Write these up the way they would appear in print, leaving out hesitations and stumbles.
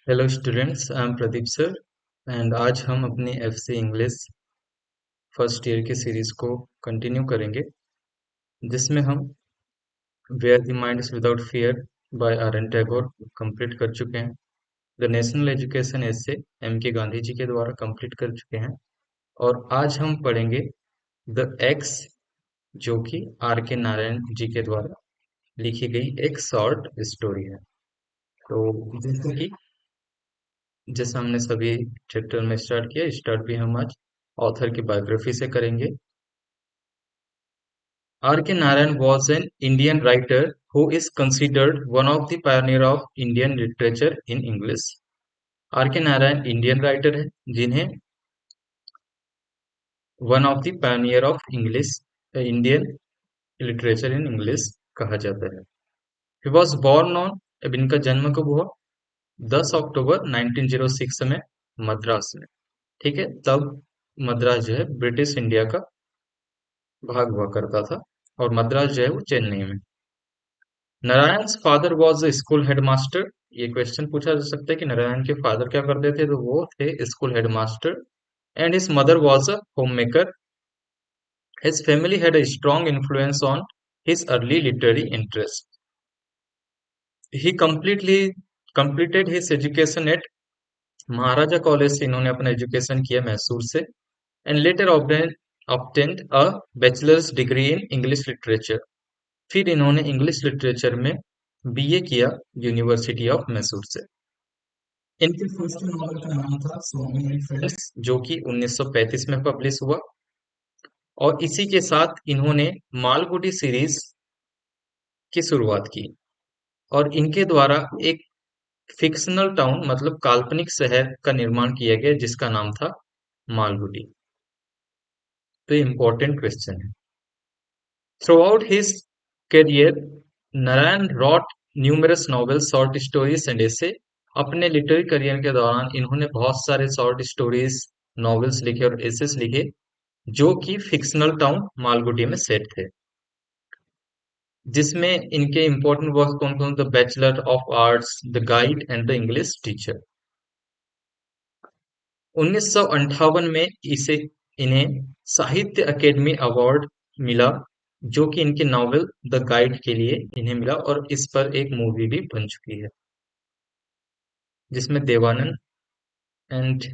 Hello students, I am Pradeep sir and आज हम अपनी एफसी इंग्लिश फर्स्ट ईयर की सीरीज को कंटिन्यू करेंगे जिसमें हम where the mind is without fear by R N Tagore complete कर चुके हैं। The national education essay M K Gandhi जी के द्वारा कंप्लीट कर चुके हैं और आज हम पढ़ेंगे द एक्स जो कि आर के नारायण जी के द्वारा लिखी गई एक शॉर्ट स्टोरी है। तो जैसे हमने सभी चैप्टर में स्टार्ट किया, स्टार्ट भी हम आज ऑथर की बायोग्राफी से करेंगे। Are K Narayan was an Indian writer who is considered one of the pioneer of Indian literature in English. R K Narayan Indian writer है जिन्हें one of the pioneer of English Indian literature in English कहा जाता है। He was born on, अब इनका जन्म कब हुआ? 10 अक्टूबर 1906 में मद्रास में। ठीक है, तब मद्रास जो है ब्रिटिश इंडिया का भाग हुआ करता था और मद्रास जो है वो चेन्नई में। Narayan father was a school headmaster. ये क्वेश्चन पूछा जा सकता है कि नारायण के फादर क्या करते थे, तो वो थे school headmaster. And his mother was a home maker. His family had a strong influence on his early literary interest. He completed his education at Maharaja college से इन्होंने अपना एजुकेशन किया मैसूर से and later obtained a bachelor's degree in English literature. फिर इन्होंने English literature में BA किया university of Mysore से। इनके फर्स्ट नॉवल का नाम था स्वामी एंड फ्रेंड्स जो कि 1935 में पब्लिश हुआ और इसी के साथ इन्होंने मालगुडी सीरीज की शुरुआत की और इनके द्वारा एक फिक्शनल टाउन मतलब काल्पनिक शहर का निर्माण किया गया जिसका नाम था मालगुडी। तो ये इंपॉर्टेंट क्वेश्चन है। Throughout his career Narayan wrote numerous novels, short stories and ऐसे। अपने लिटरेरी करियर के दौरान इन्होंने बहुत सारे शॉर्ट स्टोरीज, नॉवेल्स लिखे और एसेस लिखे जो कि फिक्शनल टाउन मालगुडी में सेट थे, जिसमें इनके इंपॉर्टेंट वर्क कौन कौन? The bachelor of arts, the guide and the English teacher. 1958 में इन्हें साहित्य अकेडमी अवार्ड मिला जो कि इनके नॉवेल द गाइड के लिए इन्हें मिला और इस पर एक मूवी भी बन चुकी है जिसमें एंड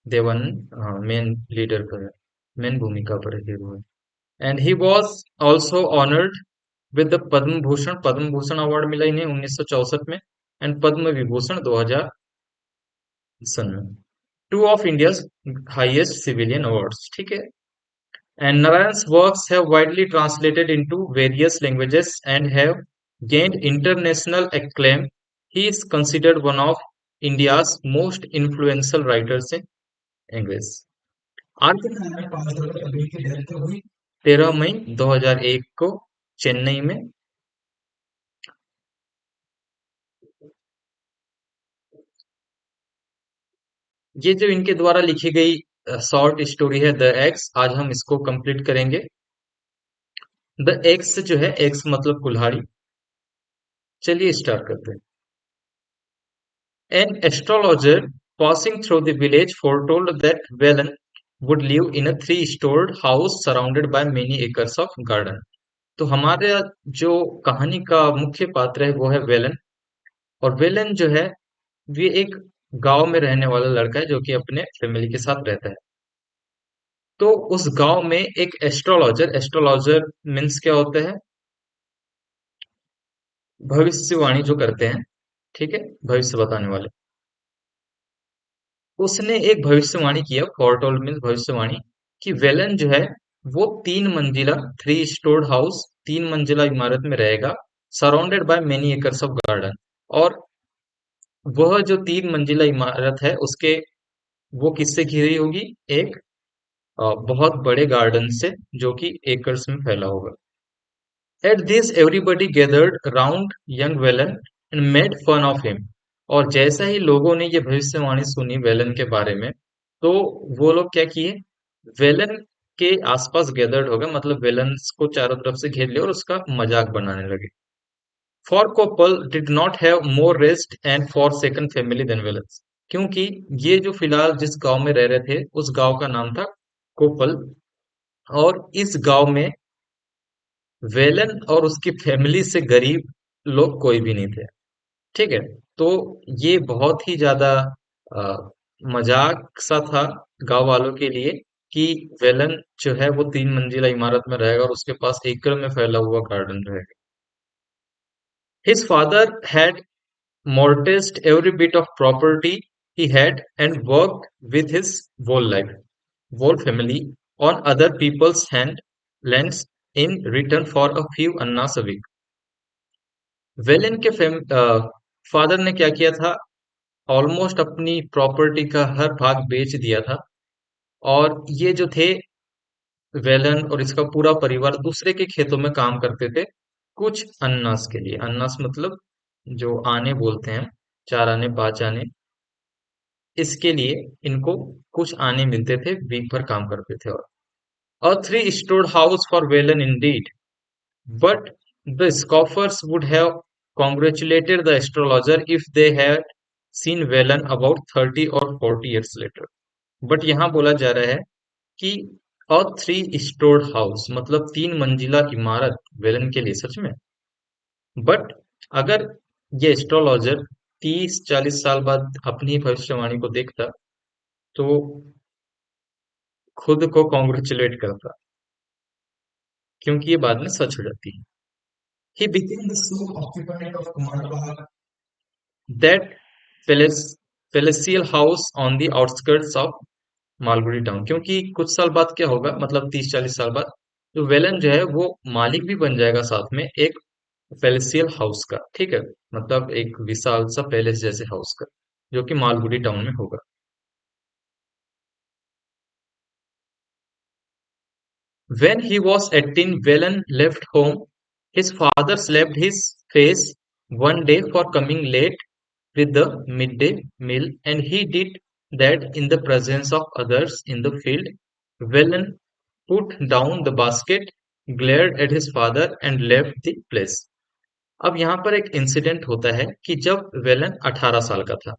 देवानंद मेन लीडर पर है, मेन भूमिका पर हीरो है। And he was also honoured with the Padma Bhushan, Padma Bhushan award मिला इन्हें 1964 में एंड पद्म विभूषण 2000 सन में। Two of India highest civilian awards. ठीक है। And Narayan's works have widely translated into various languages and have gained international acclaim. He is considered one of India's most influential writers in English. R K Narayan Pancholi की death हुई 13 मई 2001 को चेन्नई में। ये जो इनके द्वारा लिखी गई शॉर्ट स्टोरी है द एक्स, आज हम इसको कंप्लीट करेंगे। द एक्स जो है, एक्स मतलब कुल्हाड़ी। चलिए स्टार्ट करते हैं। An astrologer passing through the village foretold that Velen would live in a three-storied house surrounded by many acres of garden. तो हमारे जो कहानी का मुख्य पात्र है वो है वेलन। और वेलन जो है ये एक गांव में रहने वाला लड़का है जो कि अपने फैमिली के साथ रहता है। तो उस गांव में एक एस्ट्रोलॉजर, एस्ट्रोलॉजर मीन्स क्या होता है? भविष्यवाणी जो करते हैं, ठीक है, भविष्य बताने वाले। उसने एक भविष्यवाणी किया, फोरटोल्ड मीन्स भविष्यवाणी, कि वेलन जो है वो 3 मंजिला, थ्री स्टोर्ड हाउस, 3 मंजिला इमारत में रहेगा, surrounded by many acres of garden. और वह जो 3 मंजिला इमारत है उसके वो किससे घिरी होगी? एक बहुत बड़े गार्डन से जो कि एकर्स में फैला होगा। At this everybody gathered round young Velan and made fun of him. और जैसा ही लोगों ने ये भविष्यवाणी सुनी वेलन के बारे में, तो वो लोग क्या किए? वेलन के आसपास गैदर्ड हो गए, मतलब वेलन को चारों तरफ से घेर लिया और उसका मजाक बनाने लगे। For couple did not have more rest and for second family then Vellan's, क्योंकि ये जो फिलहाल जिस गांव में रह रहे थे उस गांव का नाम था कोपल, और इस गांव में वेलन और उसकी फैमिली से गरीब लोग कोई भी नहीं थे। ठीक है। तो ये बहुत ही ज्यादा अ, मजाक सा था गांव वालों के लिए कि वेलन जो है वो 3 मंजिला इमारत में रहेगा और उसके पास एकड़ में फैला हुआ गार्डन रहेगा। His father had mortgaged every bit of property he had and worked with his whole family on other people's lands in return for a few annas a week. वेलेन के फादर ने क्या किया था, ऑलमोस्ट अपनी property का हर भाग बेच दिया था, और ये जो थे वेलन और इसका पूरा परिवार दूसरे के खेतों में काम करते थे कुछ अन्नास के लिए। अन्नास मतलब जो आने बोलते हैं, 4 आने 5 आने, इसके लिए इनको कुछ आने मिलते थे, वीक भर काम करते थे। और a three-storied house for Whelan indeed, but the scoffers would have congratulated the astrologer if they had seen Whelan about 30 or 40 years later. But यहाँ बोला जा रहा है कि a three-storied house मतलब 3 मंजिला इमारत वेलन के लिए सच में। बट अगर ये एस्ट्रोलॉजर 30-40 साल बाद अपनी भविष्यवाणी को देखता तो खुद को कॉन्ग्रेचुलेट करता, क्योंकि ये बाद में सच हो जाती है। He became the sole occupant of Kumarpahar, that palatial house on the outskirts of Malgudi town, क्योंकि कुछ साल बाद क्या होगा, मतलब 30-40 साल बाद तो वेलन जो है वो मालिक भी बन जाएगा साथ में एक पैलेसियल हाउस का। ठीक है, मतलब एक विशाल सा पैलेस जैसे हाउस का, जो कि मालगुडी टाउन में होगा। When he was 18, Whelan left home. His father slapped his face one day for coming late with the midday meal, and he did that in the presence of others in the field. Whelan put down the basket, glared at his father, and left the place. अब यहाँ पर एक incident होता है कि जब वेलन 18 साल का था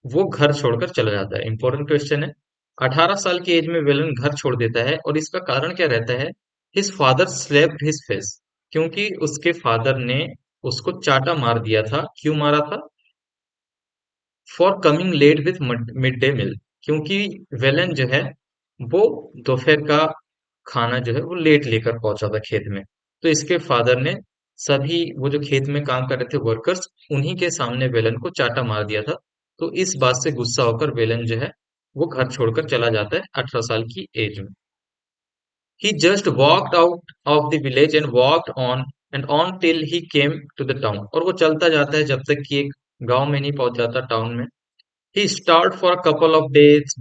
वो घर छोड़कर चला जाता है। इंपॉर्टेंट क्वेश्चन है। 18 साल की एज में वेलन घर छोड़ देता है और इसका कारण क्या रहता है? His father slapped his face, क्योंकि उसके फादर ने उसको चाटा मार दिया था। क्यों मारा था? For coming late with mid day meal, क्योंकि वेलन जो है वो दोपहर का खाना जो है वो लेट लेकर पहुंचा था खेत में। तो इसके फादर ने सभी वो जो खेत में काम कर रहे थे वर्कर्स, उन्हीं के सामने वेलन को चाटा मार दिया था। तो इस बात से गुस्सा होकर वेलन जो है वो घर छोड़कर चला जाता है 18 साल की एज में। He just walked out of the village and on till he came to the town, और वो चलता जाता है जब तक कि एक गांव में नहीं पहुंच जाता, टाउन में। He started for a couple of days,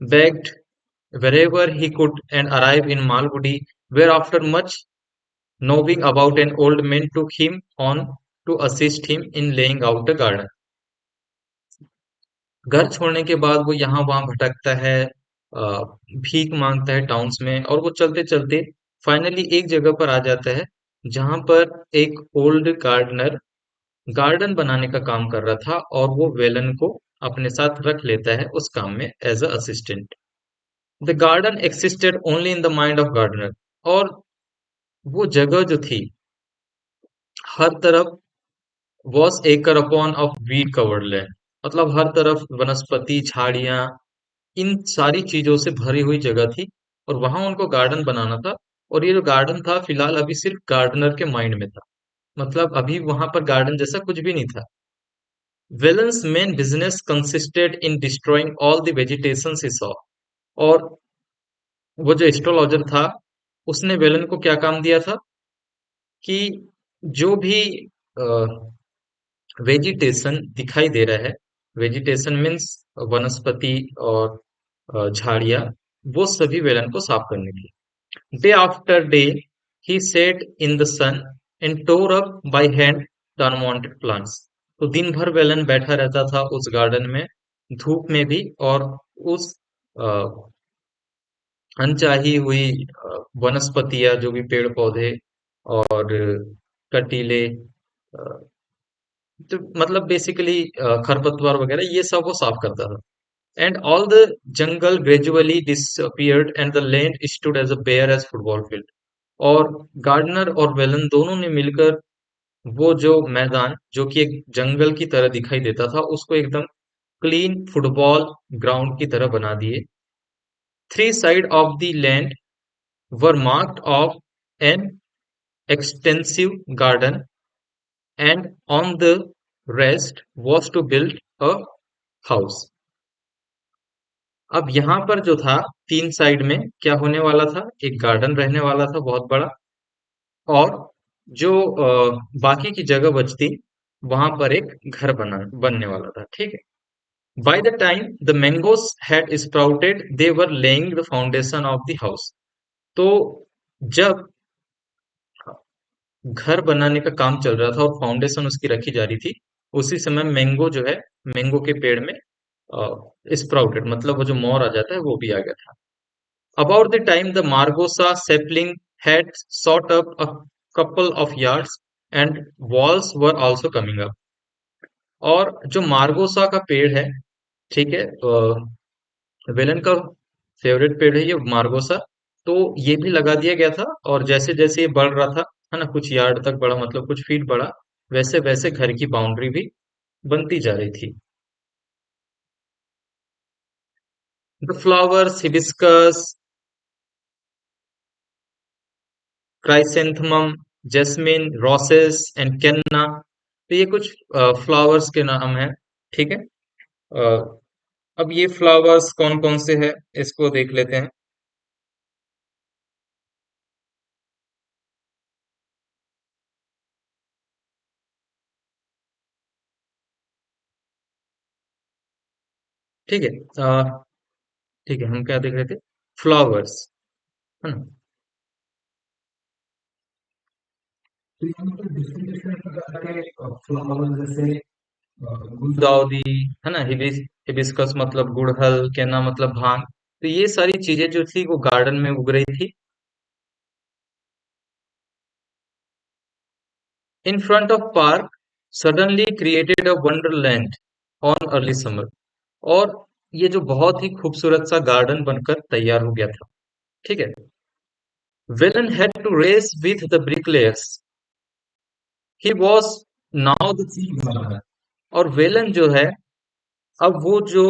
begged wherever he could, and arrived in Malgudi, where after much knowing about an old man took him on to assist him in laying out the garden. घर छोड़ने के बाद वो यहाँ वहां भटकता है, भीख मांगता है टाउन्स में, और वो चलते चलते फाइनली एक जगह पर आ जाता है जहां पर एक ओल्ड गार्डनर गार्डन बनाने का काम कर रहा था, और वो वेलन को अपने साथ रख लेता है उस काम में as a assistant. The garden existed only in the mind of gardener, और वो जगह जो थी हर तरफ was acre upon of weed covered land, मतलब हर तरफ वनस्पति झाड़ियां इन सारी चीजों से भरी हुई जगह थी, और वहां उनको गार्डन बनाना था। और ये जो गार्डन था फिलहाल अभी सिर्फ गार्डनर के माइंड में था, मतलब अभी वहां पर गार्डन जैसा कुछ भी नहीं था। Whelan's main business consisted in destroying all the vegetation he saw, और वो जो एस्ट्रोलॉजर था उसने वेलन को क्या काम दिया था कि जो भी वेजिटेशन दिखाई दे रहा है, वेजिटेशन मीन्स वनस्पति और झाड़ियां, वो सभी वेलन को साफ करने की। Day after day he set in the sun and tore up by hand the unwanted plants, तो दिन भर वेलन बैठा रहता था उस गार्डन में, धूप में भी, और उस अ, अनचाही हुई वनस्पतियां जो भी पेड़ पौधे और कटीले तो मतलब बेसिकली खरपतवार वगैरह ये सब वो साफ करता था। And all the jungle gradually disappeared and the land stood as a bare as football field. और गार्डनर और वेलन दोनों ने मिलकर वो जो मैदान जो कि एक जंगल की तरह दिखाई देता था उसको एकदम क्लीन फुटबॉल ग्राउंड की तरह बना दिए। Three sides of the land were marked off an extensive garden, and on the rest was to build a house. अब यहाँ पर जो था, तीन साइड में क्या होने वाला था, एक गार्डन रहने वाला था बहुत बड़ा, और जो बाकी की जगह बचती वहां पर एक घर बना बनने वाला था। ठीक है। By the time the mangoes had sprouted, they were laying the foundation of the house. तो जब घर बनाने का काम चल रहा था और फाउंडेशन उसकी रखी जा रही थी, उसी समय मैंगो जो है, मैंगो के पेड़ में स्प्राउटेड मतलब वो जो मोर आ जाता है वो भी आ गया था। About the time the margosa sapling had shot up a couple of yards and walls were also coming up. और जो मार्गोसा का पेड़ है, ठीक है, वेलन का फेवरेट पेड़ है ये मार्गोसा, तो ये भी लगा दिया गया था। और जैसे जैसे ये बढ़ रहा था, है ना, कुछ यार्ड तक बढ़ा मतलब कुछ फीट बढ़ा, वैसे वैसे घर की बाउंड्री भी बनती जा रही थी। The flowers hibiscus, chrysanthemum, jasmine, roses and canna, तो ये कुछ फ्लावर्स के नाम है। ठीक है। अ, अब ये फ्लावर्स कौन कौन से हैं इसको देख लेते हैं। ठीक है। ठीक है, हम क्या देख रहे थे, फ्लावर्स, है ना। तो यहाँ पर डिफरेंट डिफरेंट प्रकार के फ्लावर जैसे गुलदाउदी, है ना, हिबिस्कस मतलब गुड़हल, केना मतलब भांग, तो ये सारी चीजें जो थी वो गार्डन में उग रही थी। In front of park suddenly created a Wonderland on early summer. और ये जो बहुत ही खूबसूरत सा गार्डन बनकर तैयार हो गया था। ठीक है। Vellan had to race with the bricklayers, he was now the chief gardener. और वेलन जो है, अब वो जो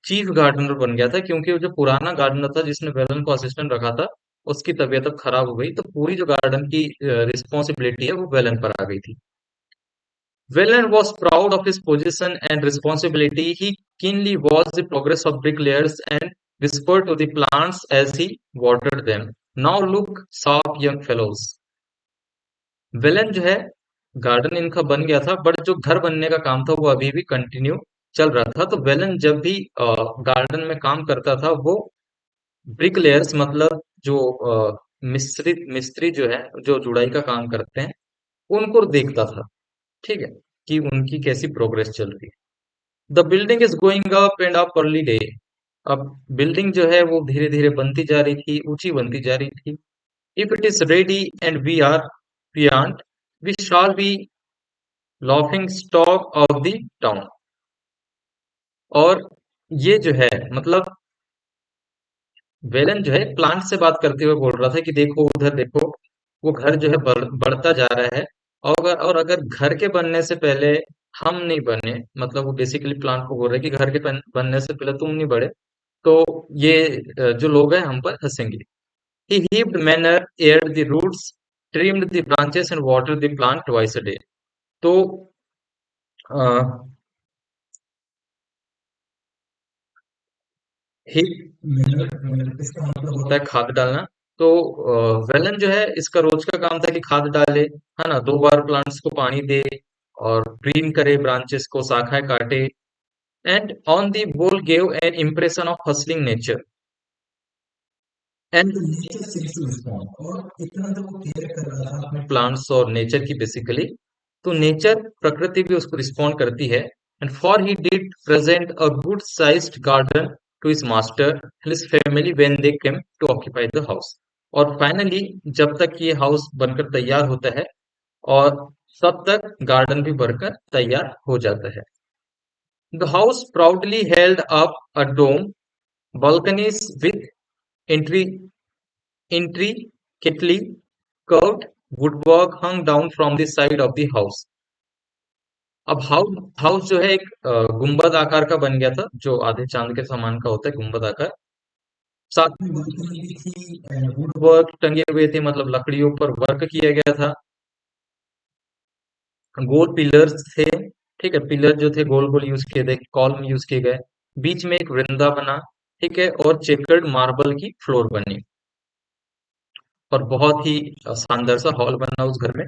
चीफ गार्डनर बन गया था, क्योंकि वो जो पुराना गार्डनर था जिसने वेलन को असिस्टेंट रखा था, उसकी तबीयत अब खराब हो गई, तो पूरी जो गार्डन की रिस्पॉन्सिबिलिटी है वो वेलन पर आ गई थी। Velan was proud of his position and responsibility. He keenly watched the progress of bricklayers and whispered to the plants as he watered them, "Now look, sharp young fellows." Velan जो है, गार्डन इनका बन गया था, बट जो घर बनने का काम था वो अभी भी कंटिन्यू चल रहा था। तो वेलन जब भी गार्डन में काम करता था, वो ब्रिक लेयर्स मतलब जो मिस्त्री मिस्त्री जो है, जो जुड़ाई का काम करते हैं, उनको देखता था। ठीक है, कि उनकी कैसी प्रोग्रेस चल रही है। The building is going up and up early day. अब बिल्डिंग जो है वो धीरे धीरे बनती जा रही थी, ऊंची बनती जा रही थी। If it is ready and we are beyond, we shall be laughing stock of the town। और ये जो है मतलब वेलन जो है प्लांट से बात करते हुए बोल रहा था कि देखो उधर देखो, वो घर जो है बढ़ता जा रहा है। और अगर घर के बनने से पहले हम नहीं बने, मतलब वो बेसिकली प्लांट को बोल रहे हैं कि घर के बनने से पहले तुम नहीं बढ़े, तो ये जो लोग हैं हम पर हंसेंगे। He heaped manure, aired the roots, trimmed the branches and watered the plant twice a day। तो अ, हीप इसका मतलब होता है खाद डालना। तो वेलन जो है इसका रोज का काम था कि खाद डाले, है ना, 2 बार प्लांट्स को पानी दे, और प्रीन करे ब्रांचेस को, शाखाएं काटे, and on the bole gave an impression of hustling nature and nature seems to respond. और इतना जो वो केयर कर रहा था अपने प्लांट्स और नेचर की बेसिकली, तो नेचर प्रकृति भी उसको रिस्पॉन्ड करती है। And for he did present a good sized garden to his master and his family when they came to occupy the house. और फाइनली जब तक ये हाउस बनकर तैयार होता है, और तब तक गार्डन भी बनकर तैयार हो जाता है। The house proudly held up a dome balconies with intri- intricately curved woodwork hung down from the side of the house. अब हाउस हाउस जो है एक गुंबद आकार का बन गया था, जो आधे चांद के समान का होता है, गुंबद आकार। साथ में balcony भी थी, वुड वर्क टंगे हुए थे, मतलब लकड़ियों पर वर्क किया गया था। गोल पिलर्स थे, ठीक है, पिलर जो थे गोल गोल यूज किए थे, कॉलम यूज किए गए। बीच में एक वृंदा बना, ठीक है, और चेकर्ड मार्बल की फ्लोर बनी, और बहुत ही शानदार सा हॉल बना उस घर में।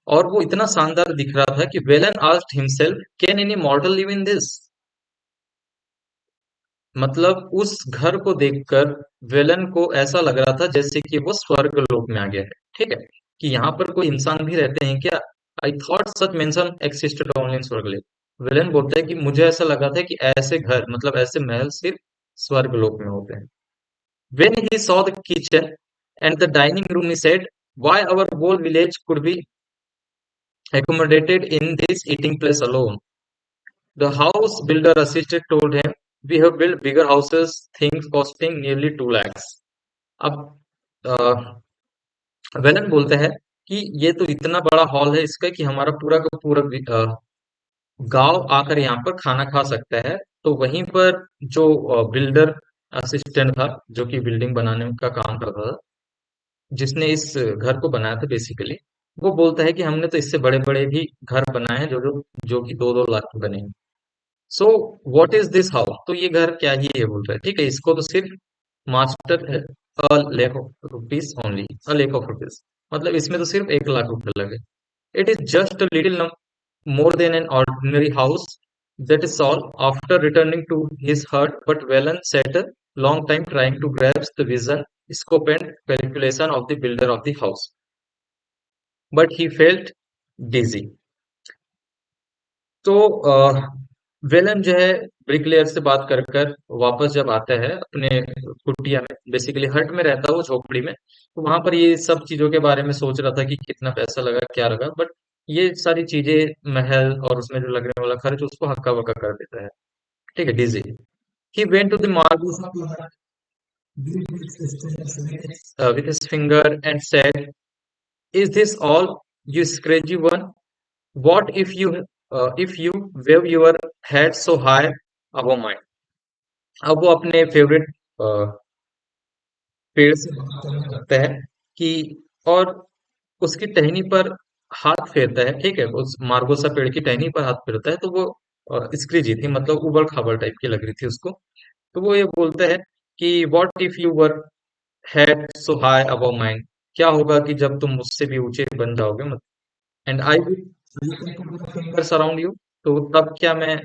और वो इतना शानदार दिख रहा था कि Velan asked himself, can any मॉर्टल live in this? मतलब उस घर को देखकर वेलन को ऐसा लग रहा था जैसे कि वो स्वर्ग लोक में आ गया है, ठीक है, कि यहाँ पर कोई इंसान भी रहते हैं क्या? I thought such mention existed only इन स्वर्ग लोक। वेलन बोलता है कि मुझे ऐसा लगा था कि ऐसे घर, मतलब ऐसे महल सिर्फ स्वर्ग लोक में होते हैं। When he saw the kitchen and the dining room, he said, why our whole village could be accommodated in this eating place alone. The house builder assistant told him, we have built bigger houses, things costing nearly 2 lakhs. अब वेलन बोलता है कि ये तो इतना बड़ा hall है इसका कि हमारा पूरा का पूरा गांव आकर यहाँ पर खाना खा सकता है। तो वहीं पर जो बिल्डर असिस्टेंट था, जो कि बिल्डिंग बनाने का काम करता था, जिसने इस घर को बनाया था बेसिकली, वो बोलता है कि हमने तो इससे बड़े बड़े भी घर बनाए हैं, जो जो जो कि 2-2 लाख के बने हैं। So what is this house? तो ये घर क्या ही है, बोल रहा है, ठीक है, इसको तो सिर्फ मास्टर है, अ लेख ऑफ रुपीज ओनली, अ लेख ऑफ रुपीज, मतलब इसमें तो सिर्फ 1 लाख रुपए लगे। It is just a little more than an ordinary house. That is all. After returning to his hut, but Whelan sat a long time trying to grasp the vision, scope, and calculation of the builder of the house. But he felt dizzy. तो वेलन जो है bricklayer से बात कर कर वापस जब आता है अपने कुटिया में, बेसिकली हट में रहता है वो, झोपड़ी में, तो वहां पर ये सब चीजों के बारे में सोच रहा था कि कितना पैसा लगा, क्या लगा, बट ये सारी चीजें, महल और उसमें जो लगने वाला खर्च, उसको हक्का बक्का कर देता है, ठीक है, dizzy. He went to the marble with his finger and said, is this all, you scratchy one? What if you wave your head so high above mine? अब वो अपने फेवरेट पेड़ से बात करने लगता है कि, और उसकी टहनी पर हाथ फेरता है, ठीक है, उस मार्गोसा पेड़ की टहनी पर हाथ फेरता है, तो वो स्क्रीजी थी, मतलब उबड़ खाबड़ टाइप की लग रही थी उसको। तो वो ये बोलता है कि what if you were head so high above mine, क्या होगा कि जब तुम मुझसे भी ऊंचे बन जाओगे, मतलब, and I will surround you, तो तब क्या मैं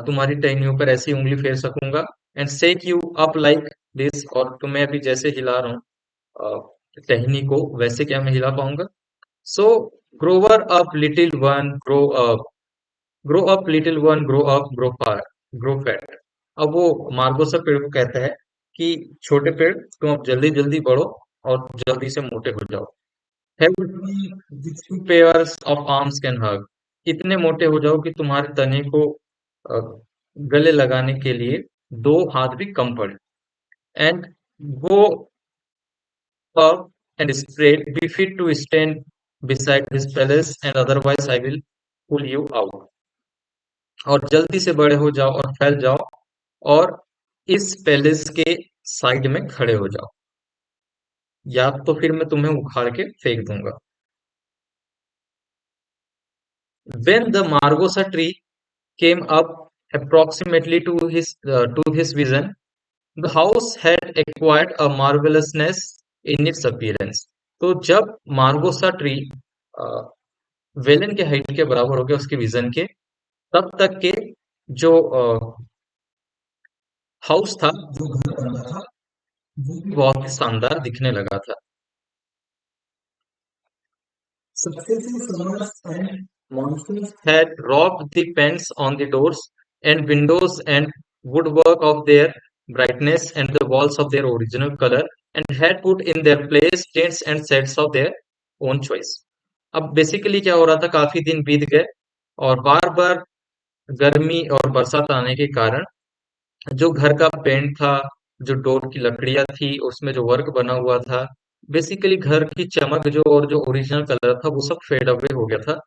तुम्हारी टहनियों पर ऐसी उंगली फेर सकूंगा, and shake you up like this, और तुम्हें अभी जैसे हिला रहा हूँ टहनी को, वैसे क्या मैं हिला पाऊंगा? So grower up little one, grow up little one, grow up, grow far, grow fat. अब वो मार्गोसा पेड़ को कहता है कि छोटे पेड़, तुम अब जल्दी जल्दी बढ़ो और जल्दी से मोटे हो जाओ। Pairs of arms can hug, इतने मोटे हो जाओ कि तुम्हारे तने को अ, गले लगाने के लिए 2 हाथ भी कम पड़े। And go up and spread, be fit to stand beside his palace, and otherwise I will pull you out. और जल्दी से बड़े हो जाओ और फैल जाओ, और इस पैलेस के साइड में खड़े हो जाओ, या तो फिर मैं तुम्हें उखाड़ के फेंक दूंगा। When the Margosa tree came up approximately to his vision, the house had acquired a marvelousness in its appearance. तो जब मार्गोसा ट्री वेलन के हाइट के बराबर हो गया उसके विजन के, तब तक के जो हाउस था, जो घर बन रहा था, वो भी बहुत ही शानदार दिखने लगा था। Successive summers and monsoons had robbed the paints on the doors and windows and woodwork of their brightness and the walls of their original color. and had put in their place tents and sets of their own choice. अब basically क्या हो रहा था, काफी दिन बीत गए और बार बार गर्मी और बरसात आने के कारण जो घर का पेंट था, जो डोर की लकड़ियां थी, उसमें जो वर्क बना हुआ था, बेसिकली घर की चमक जो और जो ओरिजिनल कलर था वो सब फेड अवे हो गया था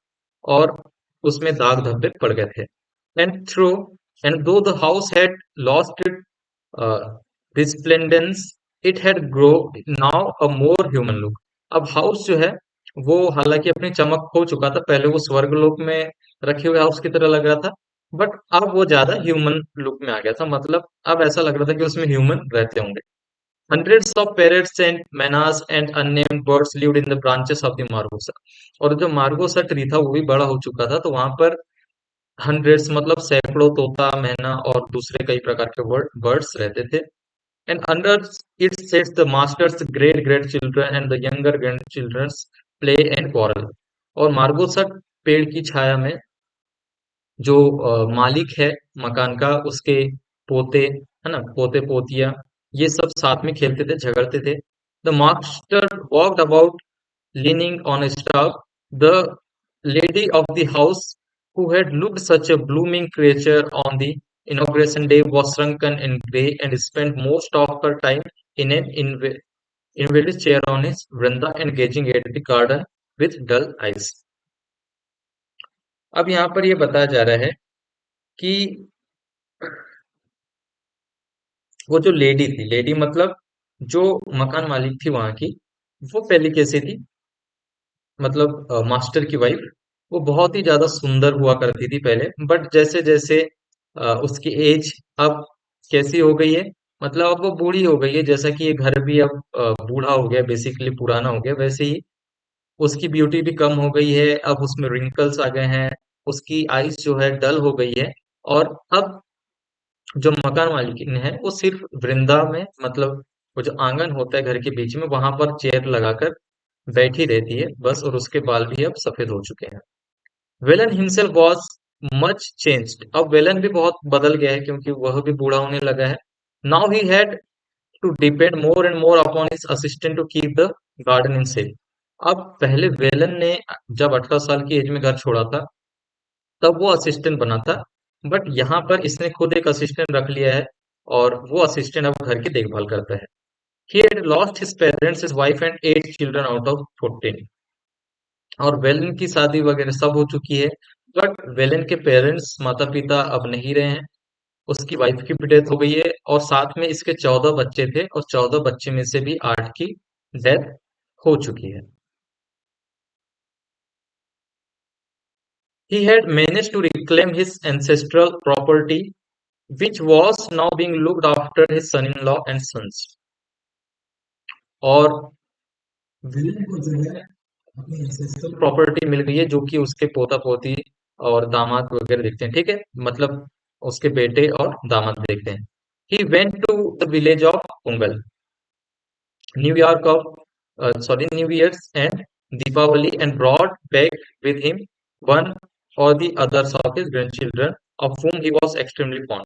और उसमें दाग धब्बे पड़ गए थे. And throw and though the house had lost it resplendence, it had grow now a more human look. अब हाउस जो है वो हालांकि अपनी चमक खो चुका था, पहले वो स्वर्गलोक में रखे हुए हाउस की तरह लग रहा था, बट अब वो ज्यादा ह्यूमन लुक में आ गया था. मतलब अब ऐसा लग रहा था कि उसमें ह्यूमन रहते होंगे. Hundreds of parrots and manas and unnamed birds lived in the branches of the Margosa. और जो मार्गोसा ट्री था वो भी बड़ा हो चुका था, तो वहां पर हंड्रेड्स मतलब सैकड़ों तोता, मैना और दूसरे कई प्रकार के बर्ड्स रहते थे. And under it sets the master's great great children and the younger grand childrens play and quarrel. और मार्गोसा पेड़ की छाया में जो मालिक है मकान का, उसके पोते, है ना, पोते पोतिया, ये सब साथ में खेलते थे, झगड़ते थे. The master walked about leaning on a staff. The lady of the house, who had looked such a blooming creature on the inauguration day, was shrunken in grey and spent most of her time in an invalid chair on his veranda and gazing at the garden with dull eyes. अब यहाँ पर ये बताया जा रहा है कि वो जो लेडी थी, लेडी मतलब जो मकान मालिक थी वहां की, वो पहले कैसी थी, मतलब मास्टर की वाइफ, वो बहुत ही ज्यादा सुंदर हुआ करती थी पहले, बट जैसे जैसे उसकी एज अब कैसी हो गई है, मतलब अब वो बूढ़ी हो गई है, जैसा कि ये घर भी अब बूढ़ा हो गया, बेसिकली पुराना हो गया, वैसे ही उसकी ब्यूटी भी कम हो गई है, अब उसमें रिंकल्स आ गए हैं, उसकी आईज जो है डल हो गई है. और अब जो मकान मालिकिन है वो सिर्फ वृंदा में, मतलब वो जो आंगन होता है घर के बीच में, वहां पर चेयर लगाकर बैठी रहती है बस, और उसके बाल भी अब सफेद हो चुके हैं. Velan himself was much changed. अब वेलन भी बहुत बदल गया है क्योंकि वह भी बूढ़ा होने लगा है. Now he had to depend more and more upon his assistant to keep the garden in safe. अब पहले वेलन ने जब 18 साल की एज में घर छोड़ा था तब वो असिस्टेंट बना था, बट यहाँ पर इसने खुद एक असिस्टेंट रख लिया है और वो असिस्टेंट अब घर की देखभाल करता है. He had lost his parents, his wife and 8 children out of 14. और वेलन की शादी वगैरह सब हो चुकी है, बट वेलन के पेरेंट्स, माता पिता अब नहीं रहे हैं, उसकी वाइफ की भी डेथ हो गई है और साथ में इसके 14 बच्चे थे और 14 बच्चे में से भी 8 की डेथ हो चुकी है. He had managed to reclaim his ancestral property, which was now being looked after his son-in-law and sons. और विलेन को जो है अपनी एंसेस्ट्रल प्रॉपर्टी मिल गई है, जो कि उसके पोता पोती और दामाद वगैरह देखते हैं, ठीक है, मतलब उसके बेटे और दामाद देखते हैं. He went to the village of Pongal, New York New Year's and Deepavali, and brought back with him one or the others of his grandchildren, of whom he was extremely fond.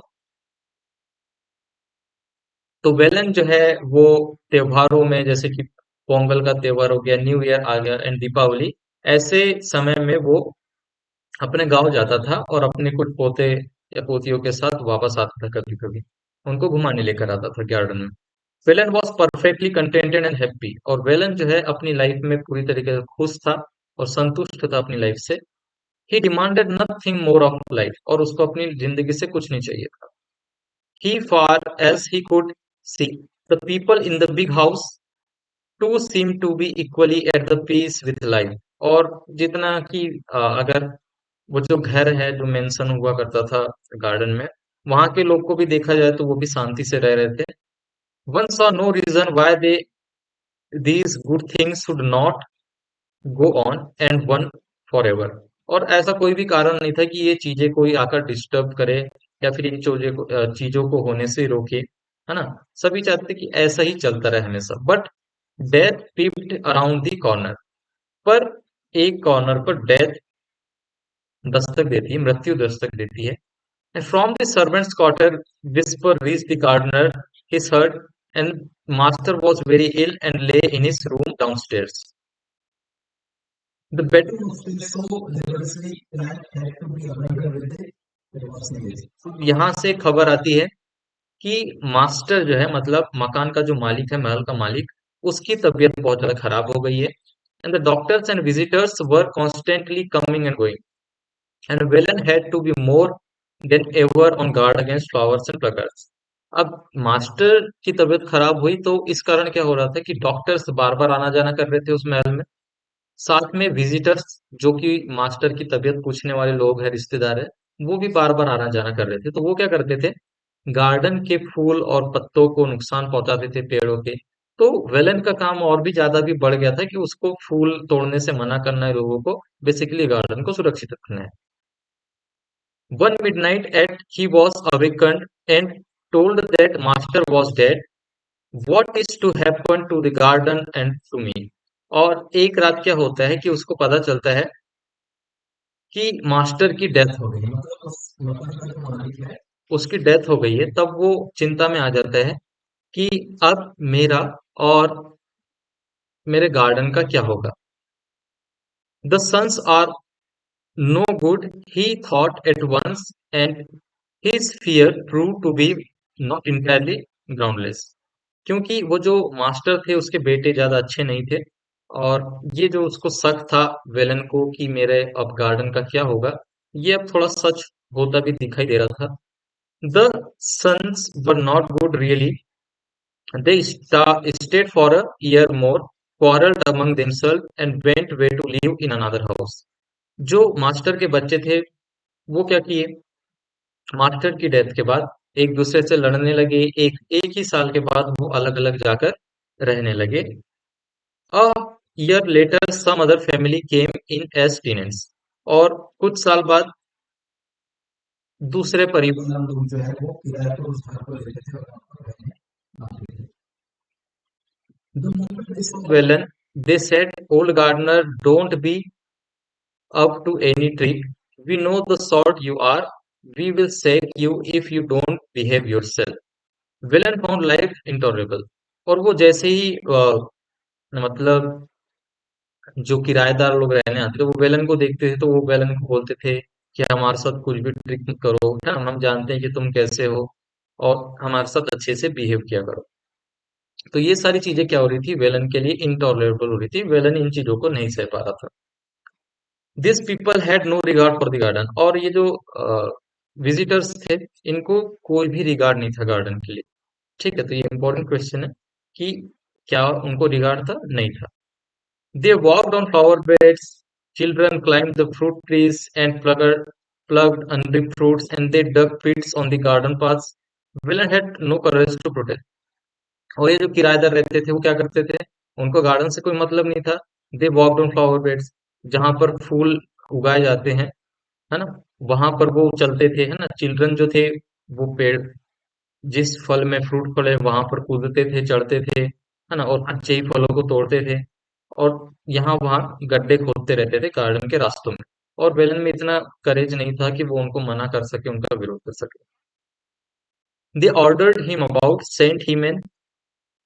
तो वेलन जो है वो त्योहारों में, जैसे कि पोंगल का त्योहार हो गया, न्यू ईयर आ गया एंड दीपावली, ऐसे समय में वो अपने गांव जाता था और अपने कुछ पोते या पोतियों के साथ वापस आता था, कभी कभी उनको घुमाने लेकर आता था गार्डन में. Velan was perfectly contented and happy. और वेलन जो है अपनी लाइफ में पूरी तरीके से खुश था और संतुष्ट था अपनी लाइफ से. He demanded nothing more of life. और उसको अपनी जिंदगी से कुछ नहीं चाहिए था. He, far as he could see, the people in the big house too seemed to be equally at the peace with life. और जितना कि अगर वो जो घर है, जो मेंशन हुआ करता था गार्डन में, वहां के लोग को भी देखा जाए तो वो भी शांति से रह रहे थे. One saw no reason why these good things should not go on and one forever. और ऐसा कोई भी कारण नहीं था कि ये चीजें कोई आकर डिस्टर्ब करे या फिर इन चीजों को होने से रोके, है ना. सभी चाहते कि ऐसा ही चलता रहे हमेशा. But death peeped around the corner. पर एक कॉर्नर पर डेथ दस्तक देती है, मृत्यु दस्तक देती है. And from the servants' quarter whisper reached the gardener, his hurt, and master was very ill and lay in his room downstairs. The bedroom was still so laboriously planned had to be abandoned with the washing machine. यहाँ से खबर आती है कि master जो है मतलब मकान का जो मालिक है, महल का मालिक, उसकी तबीयत बहुत ज्यादा खराब हो गई है. And the doctors and visitors were constantly coming and going, and Vellan had to be more than ever on guard against flowers and pluggers. अब मास्टर की तबीयत खराब हुई तो इस कारण क्या हो रहा था कि डॉक्टर्स बार बार आना जाना कर रहे थे उस महल में. साथ में विजिटर्स जो कि मास्टर की तबीयत पूछने वाले लोग हैं, रिश्तेदार है, वो भी बार बार आना जाना कर रहे थे. तो वो क्या करते थे, गार्डन के फूल और पत्तों को नुकसान पहुंचाते थे, पेड़ों के. तो वेलन का काम और भी ज्यादा भी बढ़ गया था कि उसको फूल तोड़ने से मना करना है लोगों को, बेसिकली गार्डन को सुरक्षित रखना है. One midnight at he was awakened and told that master was dead. What is to happen to the garden and to me? और एक रात क्या होता है कि उसको पता चलता है कि मास्टर की डेथ हो गई है, मतलब उस मकान का जो मालिक है उसकी डेथ हो गई है. तब वो चिंता में आ जाता है कि अब मेरा और मेरे गार्डन का क्या होगा. The sons are no good, he thought at once, and his fear proved to be not entirely groundless. क्योंकि वो जो मास्टर थे उसके बेटे ज्यादा अच्छे नहीं थे, और ये जो उसको शक था वेलन को कि मेरे अब गार्डन का क्या होगा, ये अब थोड़ा सच होता भी दिखाई दे रहा था. The sons were not good really. They stayed for a year more, quarreled among themselves, and went away to live in another house. जो मास्टर के बच्चे थे वो क्या किए, मास्टर की डेथ के बाद एक दूसरे से लड़ने लगे. एक एक ही साल के बाद वो अलग अलग जाकर रहने लगे. A year later some other family came in as tenants. और कुछ साल बाद दूसरे परिवार लोग जो है वो किराए पर उस घर को लेते थे और वहाँ पर रहने आते थे. The moment they saw Velen, they said, "Old gardener, don't be up to any trick. We know the sort you are. We will sack you if you don't behave yourself." Villain found life intolerable. और वो जैसे ही मतलब जो किराएदार लोग रहने आते थे वो वेलन को देखते थे तो वो वेलन को बोलते थे कि हमारे साथ कुछ भी ट्रिक मत करो, हम जानते हैं कि तुम कैसे हो, और हमारे साथ अच्छे से बिहेव किया करो. तो ये सारी चीजें क्या हो रही थी, वेलन के लिए इंटॉलरेबल हो रही थी. वेलन इन चीजों को नहीं सह पा रहा था. This people had no regard for the garden. और ये जो विजिटर्स थे इनको कोई भी रिगार्ड नहीं था गार्डन के लिए. ठीक है, तो ये इंपॉर्टेंट क्वेश्चन है कि क्या उनको रिगार्ड था, नहीं था. They walked on flower beds, children climb the fruit trees and plugged unripe fruits, and they dug pits on the garden paths. Villain had no courage to protect. और ये जो किराएदार रहते थे वो क्या करते थे, उनको गार्डन से कोई मतलब नहीं था. They walked on flower beds, जहां पर फूल उगाए जाते हैं, है ना, वहां पर वो चलते थे, है ना. चिल्ड्रन जो थे वो पेड़, जिस फल में फ्रूट फल है वहां पर कूदते थे, चढ़ते थे, है ना, और कच्चे ही फलों को तोड़ते थे, और यहाँ वहां गड्ढे खोदते रहते थे गार्डन के रास्तों में. और वेलन में इतना करेज नहीं था कि वो उनको मना कर सके, उनका विरोध कर सके. They ordered him about, sent him an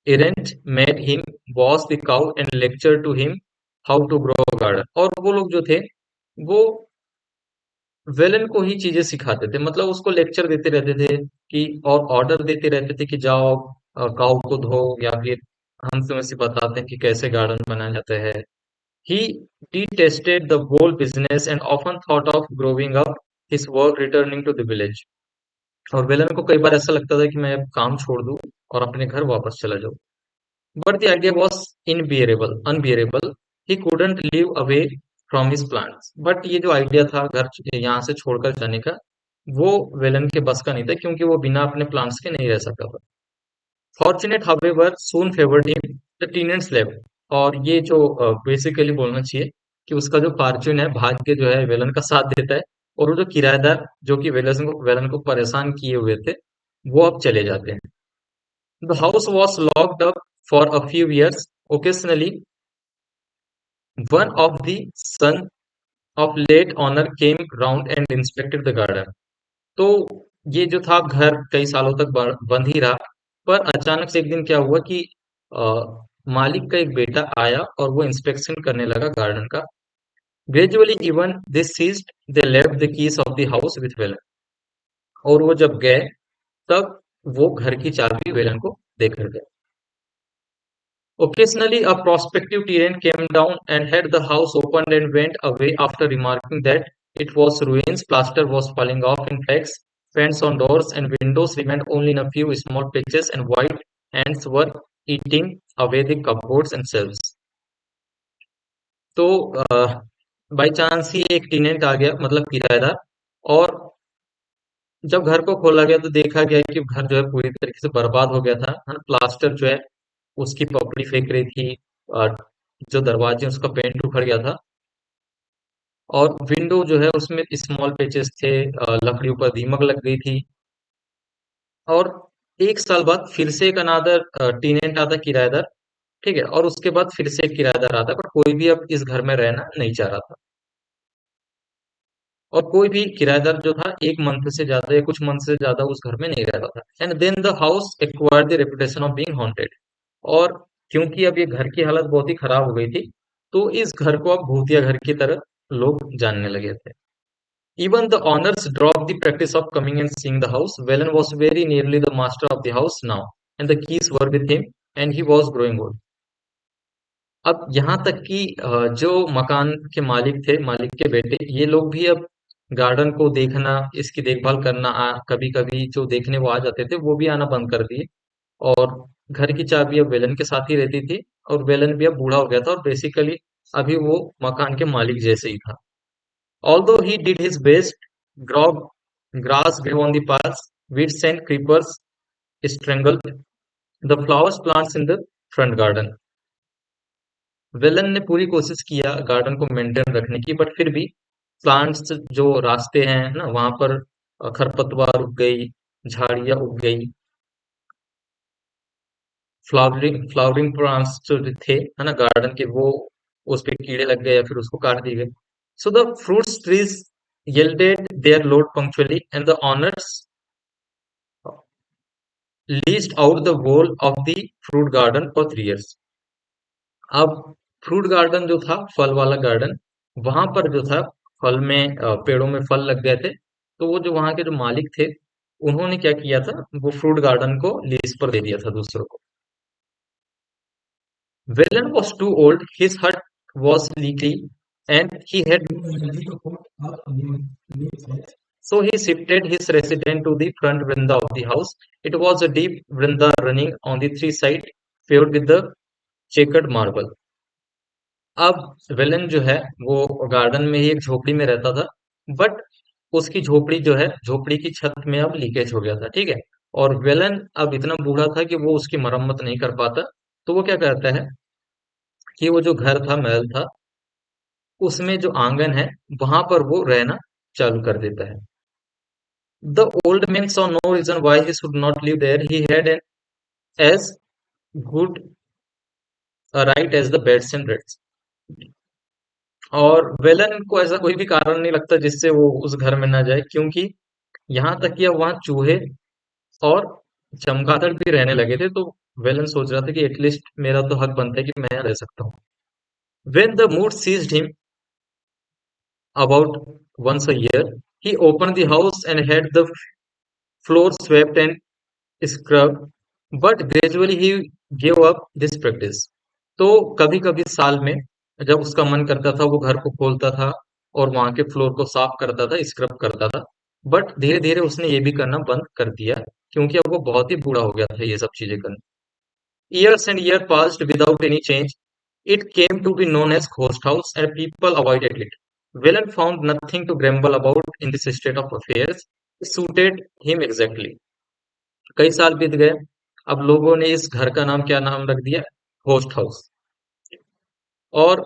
errant, made him wash the cow and lecture to him how to grow a garden. और वो लोग जो थे वो वेलन को ही चीजें सिखाते थे, मतलब उसको लेक्चर देते रहते थे कि, और ऑर्डर देते रहते थे कि जाओ काऊ को धो, या फिर हम तुम्हें से बताते हैं कि कैसे गार्डन बनाया जाता है. ही detested the whole business and often thought of growing up his work returning to the village. और वेलन को कई बार ऐसा लगता था कि मैं अब काम छोड़ दूं और अपने घर वापस चला जाऊं. But the idea was unbearable. He couldn't live away from his plants. But ये जो आइडिया था घर यहाँ से छोड़कर जाने का, वो वेलन के बस का नहीं था, क्योंकि वो बिना अपने प्लांट्स के नहीं रह सकता था. Fortunate, however, soon favored him. The tenants left. और ये जो बेसिकली बोलना चाहिए कि उसका जो फॉर्च्यून है, भाग्य जो है वेलन का साथ देता है, और वो जो किराएदार जो कि वेलन को परेशान किए हुए थे वो अब चले जाते हैं. The house was locked up for a few years. Occasionally, one of the son of late owner came round and inspected the garden. तो ये जो था घर कई सालों तक बंद ही रहा. पर अचानक से एक दिन क्या हुआ कि अ, मालिक का एक बेटा आया और वो इंस्पेक्शन करने लगा गार्डन का। Gradually even this ceased they left the keys of the house with Velan. और वो जब गए तब वो घर की चाबी वेलन को देकर गए। Occasionally, a prospective tenant came down and had the house opened and went away after remarking that it was ruins, plaster was falling off in cracks, paints on doors and windows remained only in a few small patches, and white ants were eating away the cupboards and shelves. तो by chance ही एक tenant आ गया, मतलब किराएदार। और जब घर को खोला गया तो देखा गया कि घर जो है पूरी तरीके से बर्बाद हो गया था, है ना। प्लास्टर जो है उसकी पपड़ी फेंक रही थी, और जो दरवाजे उसका पेंट उखड़ गया था, और विंडो जो है उसमें स्मॉल पेचेस थे, लकड़ियों पर दीमक लग गई थी। और एक साल बाद फिर से एक अनादर टीनेंट आता, किराएदार। ठीक है, और उसके बाद फिर से एक किराएदार आता, पर कोई भी अब इस घर में रहना नहीं चाह रहा था। और कोई भी किराएदार जो था एक मंथ से ज्यादा या कुछ मंथ से ज्यादा उस घर में नहीं रह रहा था। And then the house acquired the reputation of being haunted. और क्योंकि अब ये घर की हालत बहुत ही खराब हो गई थी, तो इस घर को अब भूतिया घर की तरह लोग जानने लगे थे। Even the owners dropped the practice of coming and seeing the house. Velen was very nearly the master of the house now, and the keys were with him, and he was growing old. अब यहाँ तक कि जो मकान के मालिक थे, मालिक के बेटे, ये लोग भी अब गार्डन को देखना, इसकी देखभाल करना, कभी कभी जो देखने वो आ जाते थे वो भी आना बंद कर दिए। और घर की चाबी अब वेलन के साथ ही रहती थी। और वेलन भी अब बूढ़ा हो गया था, और बेसिकली अभी वो मकान के मालिक जैसे ही था। Although he did his best, grog, grass grew on the paths, weeds and creepers strangled the flowers plants in the front garden. Velan ने पूरी कोशिश किया गार्डन को मेंटेन रखने की, बट फिर भी प्लांट्स जो रास्ते हैं ना वहां पर खरपतवार उग गई, झाड़ियां उग गई, फ्लावरिंग प्लांट्स जो थे, है ना, गार्डन के, वो उस पे कीड़े लग गए या फिर उसको काट दिए गए। So the fruits trees yielded their load punctually, and the owners leased out the whole of the fruit garden for 3 years. अब फ्रूट गार्डन जो था, फल वाला गार्डन, वहां पर जो था फल में पेड़ों में फल लग गए थे। तो वो जो वहां के जो मालिक थे, उन्होंने क्या किया था, वो फ्रूट गार्डन को लीज पर दे दिया था दूसरों को। Velen was too old, his hut was leaky, and he had no energy to put up a new flat. So he shifted his residence to the front veranda of the house. It was a deep veranda running on the three sides, paved with the checkered marble. अब वेलन जो है वो garden में ही एक झोपड़ी में रहता था, बट उसकी झोपड़ी जो है, झोपड़ी की छत में अब लीकेज हो गया था। ठीक है, और वेलन अब इतना बूढ़ा था कि वो उसकी मरम्मत नहीं कर पाता। तो वो क्या करता है कि वो जो घर था, महल था, उसमें जो आंगन है वहां पर वो रहना चालू कर देता है। The old man saw no reason why he should not live there, he had an as good right as the bats and rats. और वेलन को ऐसा कोई भी कारण नहीं लगता जिससे वो उस घर में ना जाए, क्योंकि यहाँ तक कि अब वहां चूहे और चमगादड़ भी रहने लगे थे। तो वेलन सोच रहा था कि एटलीस्ट मेरा तो हक बनता है कि मैं यहाँ रह सकता हूँ। When the mood seized him about once a year, he opened the house and had the floor swept and scrubbed, but gradually he gave up this practice. तो कभी कभी साल में जब उसका मन करता था वो घर को खोलता था और वहां के फ्लोर को साफ करता था, स्क्रब करता था। बट धीरे धीरे उसने ये भी करना बंद कर दिया, क्योंकि अब वो बहुत ही बूढ़ा हो गया था ये सब चीजें करने। Years and years passed without any change. It came to be known as Ghost House, and people avoided it. Whelan found nothing to grumble about in this state of affairs. It suited him exactly. कई साल बीत गए। अब लोगों ने इस घर का नाम क्या नाम रख दिया? Ghost house. और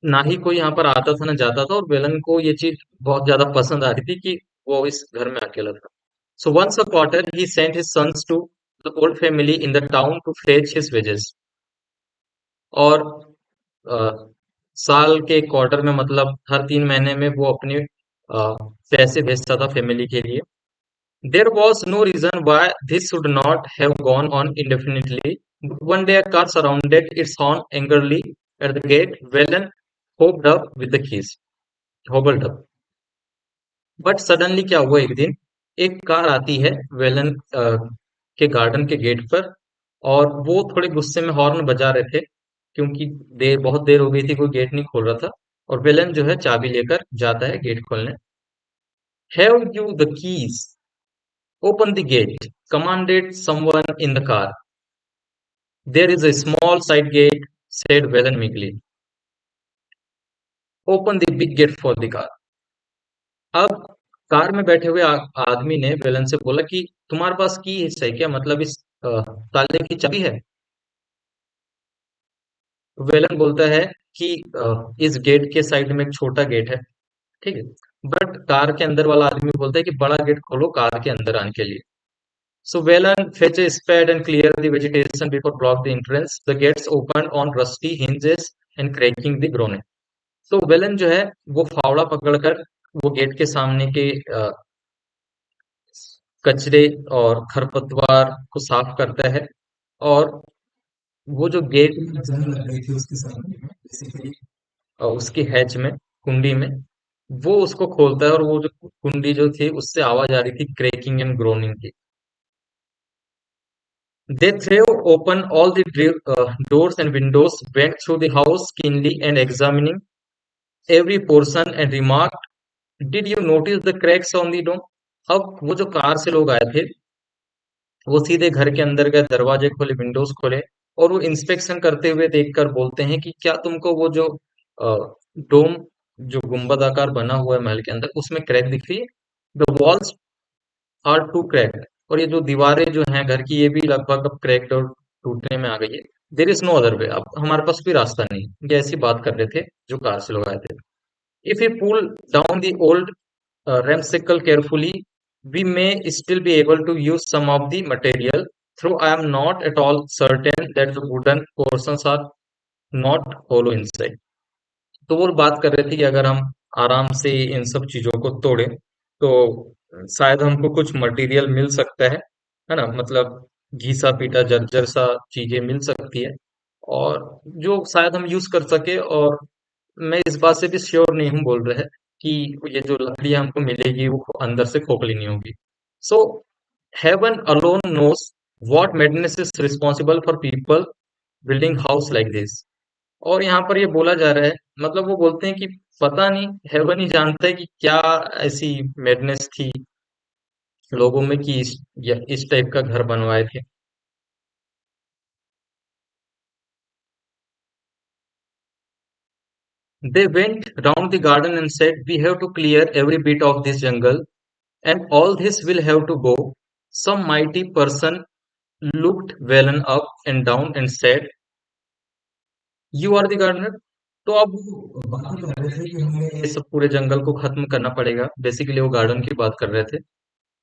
ना ही कोई यहाँ पर आता था ना जाता था, और वेलन को ये चीज बहुत ज्यादा पसंद आ रही थी कि वो इस घर में अकेला था। So once a quarter he sent his sons to the old family in the town to fetch his wages. और अ, साल के क्वार्टर में, मतलब हर 3 महीने में वो अपने पैसे भेजता था फैमिली के लिए। There was no reason why this should not have gone on indefinitely. But one day a car surrounded its horn angrily at the gate. Velen hobbled up with the keys. Hobbled up. But suddenly क्या हुआ एक दिन एक car आती है वेलन के garden के gate पर और वो थोड़े गुस्से में हॉर्न बजा रहे थे क्योंकि बहुत देर हो गई थी कोई गेट नहीं खोल रहा था और वेलन जो है चाबी लेकर जाता है गेट खोलने have you the keys open the gate commanded someone in the car there is a small side gate said Vellan meekly open the big gate for the car अब कार में बैठे हुए आदमी ने वेलन से बोला कि तुम्हारे पास की है क्या मतलब इस ताले की चाबी है वेलन बोलता है कि इस गेट के साइड में एक छोटा गेट है ठीक है बट कार के अंदर वाला आदमी बोलता है कि बड़ा गेट खोलो कार के अंदर आने के लिए सो Velan fetch a spade and clear the vegetation before block the entrance the gates opened on rusty hinges and cracking the groaning तो वेलन जो है वो फावड़ा पकड़कर वो गेट के सामने के कचरे और खरपतवार को साफ करता है और वो जो गेट में जंग लग गई थी उसके सामने में बेसिकली उसकी हैच में कुंडी में वो उसको खोलता है और वो जो कुंडी जो थी उससे आवाज आ रही थी क्रैकिंग एंड ग्रोनिंग की they threw open all the doors and windows went through the house keenly and examining every portion and remarked did you notice the cracks on the dome अब वो जो कार से लोग आए थे वो सीधे घर के अंदर गए दरवाजे खोले विंडोज खोले और वो इंस्पेक्शन करते हुए देखकर बोलते हैं कि क्या तुमको वो जो डोम जो गुंबद आकार बना हुआ है महल के अंदर उसमें क्रैक दिख रही है the walls are too cracked और ये जो दीवारें जो हैं घर की ये भी लगभग अब क्रैक्ड और टूटने में आ गई है there is no other way अब हमारे पास कोई रास्ता नहीं ये ऐसी बात कर रहे थे जो कार से लोग आए थे if you pull down the old ramshackle carefully, we may still be able to use some of the material, though I am not at all certain that the wooden portions are not hollow inside. तो वो बात कर रहे थे कि अगर हम आराम से इन सब चीजों को तोड़ें तो शायद हमको कुछ मटेरियल मिल सकता है ना मतलब घिसा पीटा जर्जर सा चीजें मिल सकती है और जो शायद हम यूज कर सके और मैं इस बात से भी श्योर नहीं हूँ बोल रहे हैं कि ये जो लकड़ी हमको मिलेगी वो अंदर से खोखली नहीं होगी so heaven alone knows what madness is responsible for people building house like this और यहाँ पर ये बोला जा रहा है मतलब वो बोलते हैं कि पता नहीं हेवन ही जानता है कि क्या ऐसी मैडनेस थी लोगों में कि इस टाइप का घर बनवाए थे they went round the garden and said we have to clear every bit of this jungle and all this will have to go. Some mighty person looked Velen up and down and said, "You are the gardener." तो अब वो बात कर रहे थे कि हमें ये सब पूरे जंगल को खत्म करना पड़ेगा बेसिकली वो गार्डन की बात कर रहे थे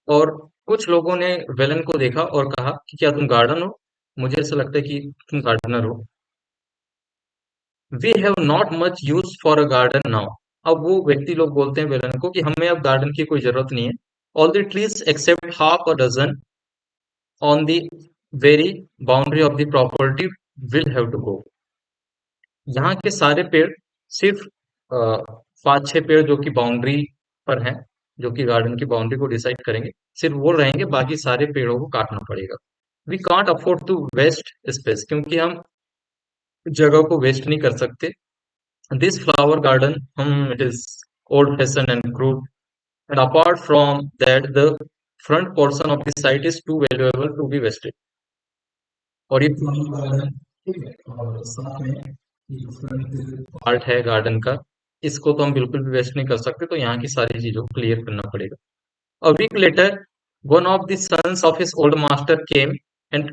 और कुछ लोगों ने वेलन को देखा और कहा कि क्या तुम गार्डन हो मुझे ऐसा लगता है कि तुम गार्डनर हो we have not much use for a garden now अब वो व्यक्ति लोग बोलते हैं वेलन को कि हमें अब गार्डन की कोई जरूरत नहीं है all the trees except half a dozen on the very boundary of the property will have to go यहाँ के सारे पेड़ सिर्फ अ, 5-6 पेड़ जो कि बाउंड्री पर हैं जो कि गार्डन की बाउंड्री को डिसाइड करेंगे सिर्फ वो रहेंगे बाकी सारे पेड़ों को काटना पड़ेगा we can't afford to waste space क्योंकि हम जगह को वेस्ट नहीं कर सकते this flower garden it is old fashioned and crude and apart from that the front portion of the site is too valuable to be wasted और ये flower garden ठीक है और साथ में ये फ्रंट पार्ट है गार्डन का इसको तो हम बिल्कुल भी वेस्ट नहीं कर सकते तो यहाँ की सारी चीजों को क्लियर करना पड़ेगा a week later one of the sons of his old master came and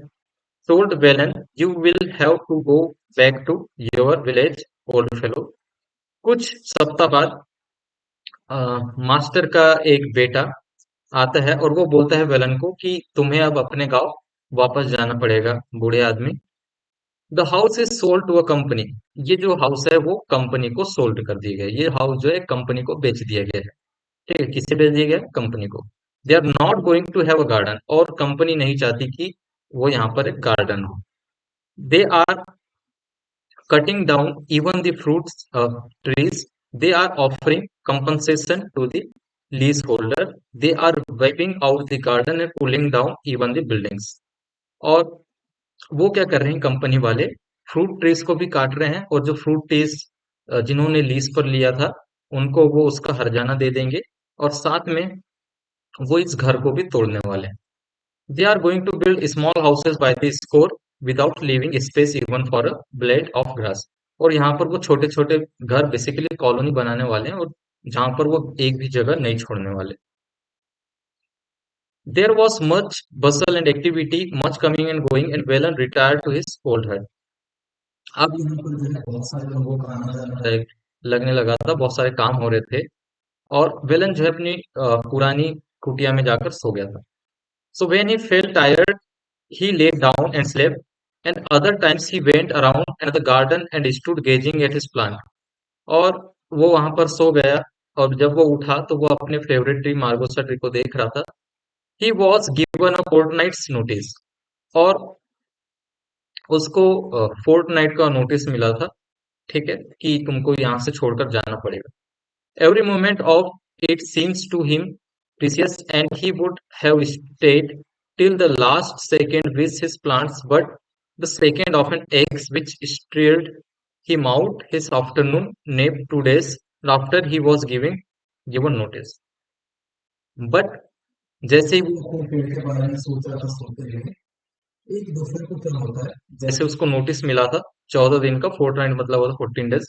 told Velen you will have to go back to your village old fellow कुछ सप्ताह बाद मास्टर का एक बेटा आता है और वो बोलता है वेलन को कि तुम्हें अब अपने गांव वापस जाना पड़ेगा बूढ़े आदमी the house is sold to a company ये जो हाउस है वो कंपनी को सोल्ड कर दिया गया है ये हाउस जो है कंपनी को बेच दिया गया है ठीक है किसे बेच दिया गया कंपनी को they are not going to have a garden, और कंपनी नहीं चाहती कि वो यहाँ पर एक गार्डन हो. दे आर cutting down even the fruits trees. They are offering compensation to the leaseholder. They are wiping out the garden and pulling down even the buildings. और वो क्या कर रहे हैं कंपनी वाले, फ्रूट ट्रीज को भी काट रहे हैं, और जो फ्रूट ट्रीज जिन्होंने लीज पर लिया था उनको वो उसका हर्जाना दे देंगे, और साथ में वो इस घर को भी तोड़ने वाले हैं. They are going to build small houses by the score without leaving space even for a blade of grass. और यहाँ पर वो छोटे छोटे घर बेसिकली कॉलोनी बनाने वाले हैं, और जहां पर वो एक भी जगह नहीं छोड़ने वाले. There was much bustle and activity, much coming and going, and Velen retired to his old hut. अब यहाँ पर जो है बहुत सारे लोगों का आना जाना लगने लगा था, बहुत सारे काम हो रहे थे, और वेलन जो है अपनी पुरानी कुटिया में जाकर सो गया था. So when he felt tired, he lay down and slept, and other times he went around in the garden and stood gazing at his plant. और वो वहां पर सो गया, और जब वो उठा तो वो अपने फेवरेट ट्री मार्गोसा ट्री को देख रहा था. He was given a fortnight's notice, और उसको फोर्टनाइट का नोटिस मिला था, ठीक है, कि तुमको यहाँ से छोड़कर जाना पड़ेगा. Every moment of it seems to him precious, and he would have stayed till the last second with his plants, but the second of an axe which stirred him out his afternoon nap 2 days after he was given notice. But जैसे ही वो अपने पेड़ के बारे में सोच रहा था सोते हुए, एक दूसरे को क्या होता है, जैसे उसको नोटिस मिला था 14 दिन का, फोर्टनाइट मतलब होता 14 डेज.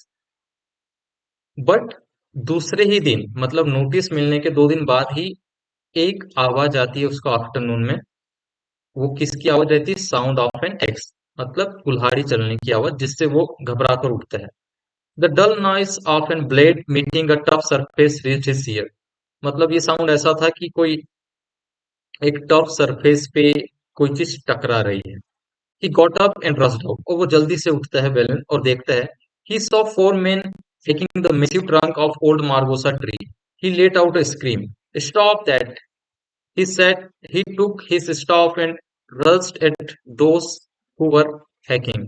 बट दूसरे ही दिन, मतलब नोटिस मिलने के 2 दिन बाद ही एक आवाज आती है उसको आफ्टरनून में. वो किसकी आवाज रहती है? साउंड ऑफ एन एक्स, मतलब कुल्हाड़ी चलने की आवाज, जिससे वो घबरा कर उठता है. The dull noise of an blade meeting a tough surface reached his ear. मतलब ये साउंड ऐसा था कि कोई एक टफ सरफेस पे कोई चीज टकरा रही है. He got up and rushed out, और वो जल्दी से उठता है वेलन, और देखता है. He saw 4 men taking the massive trunk of old Margosa tree. He let out a scream. Stop that! He said. He took his staff and rushed at those who were hacking.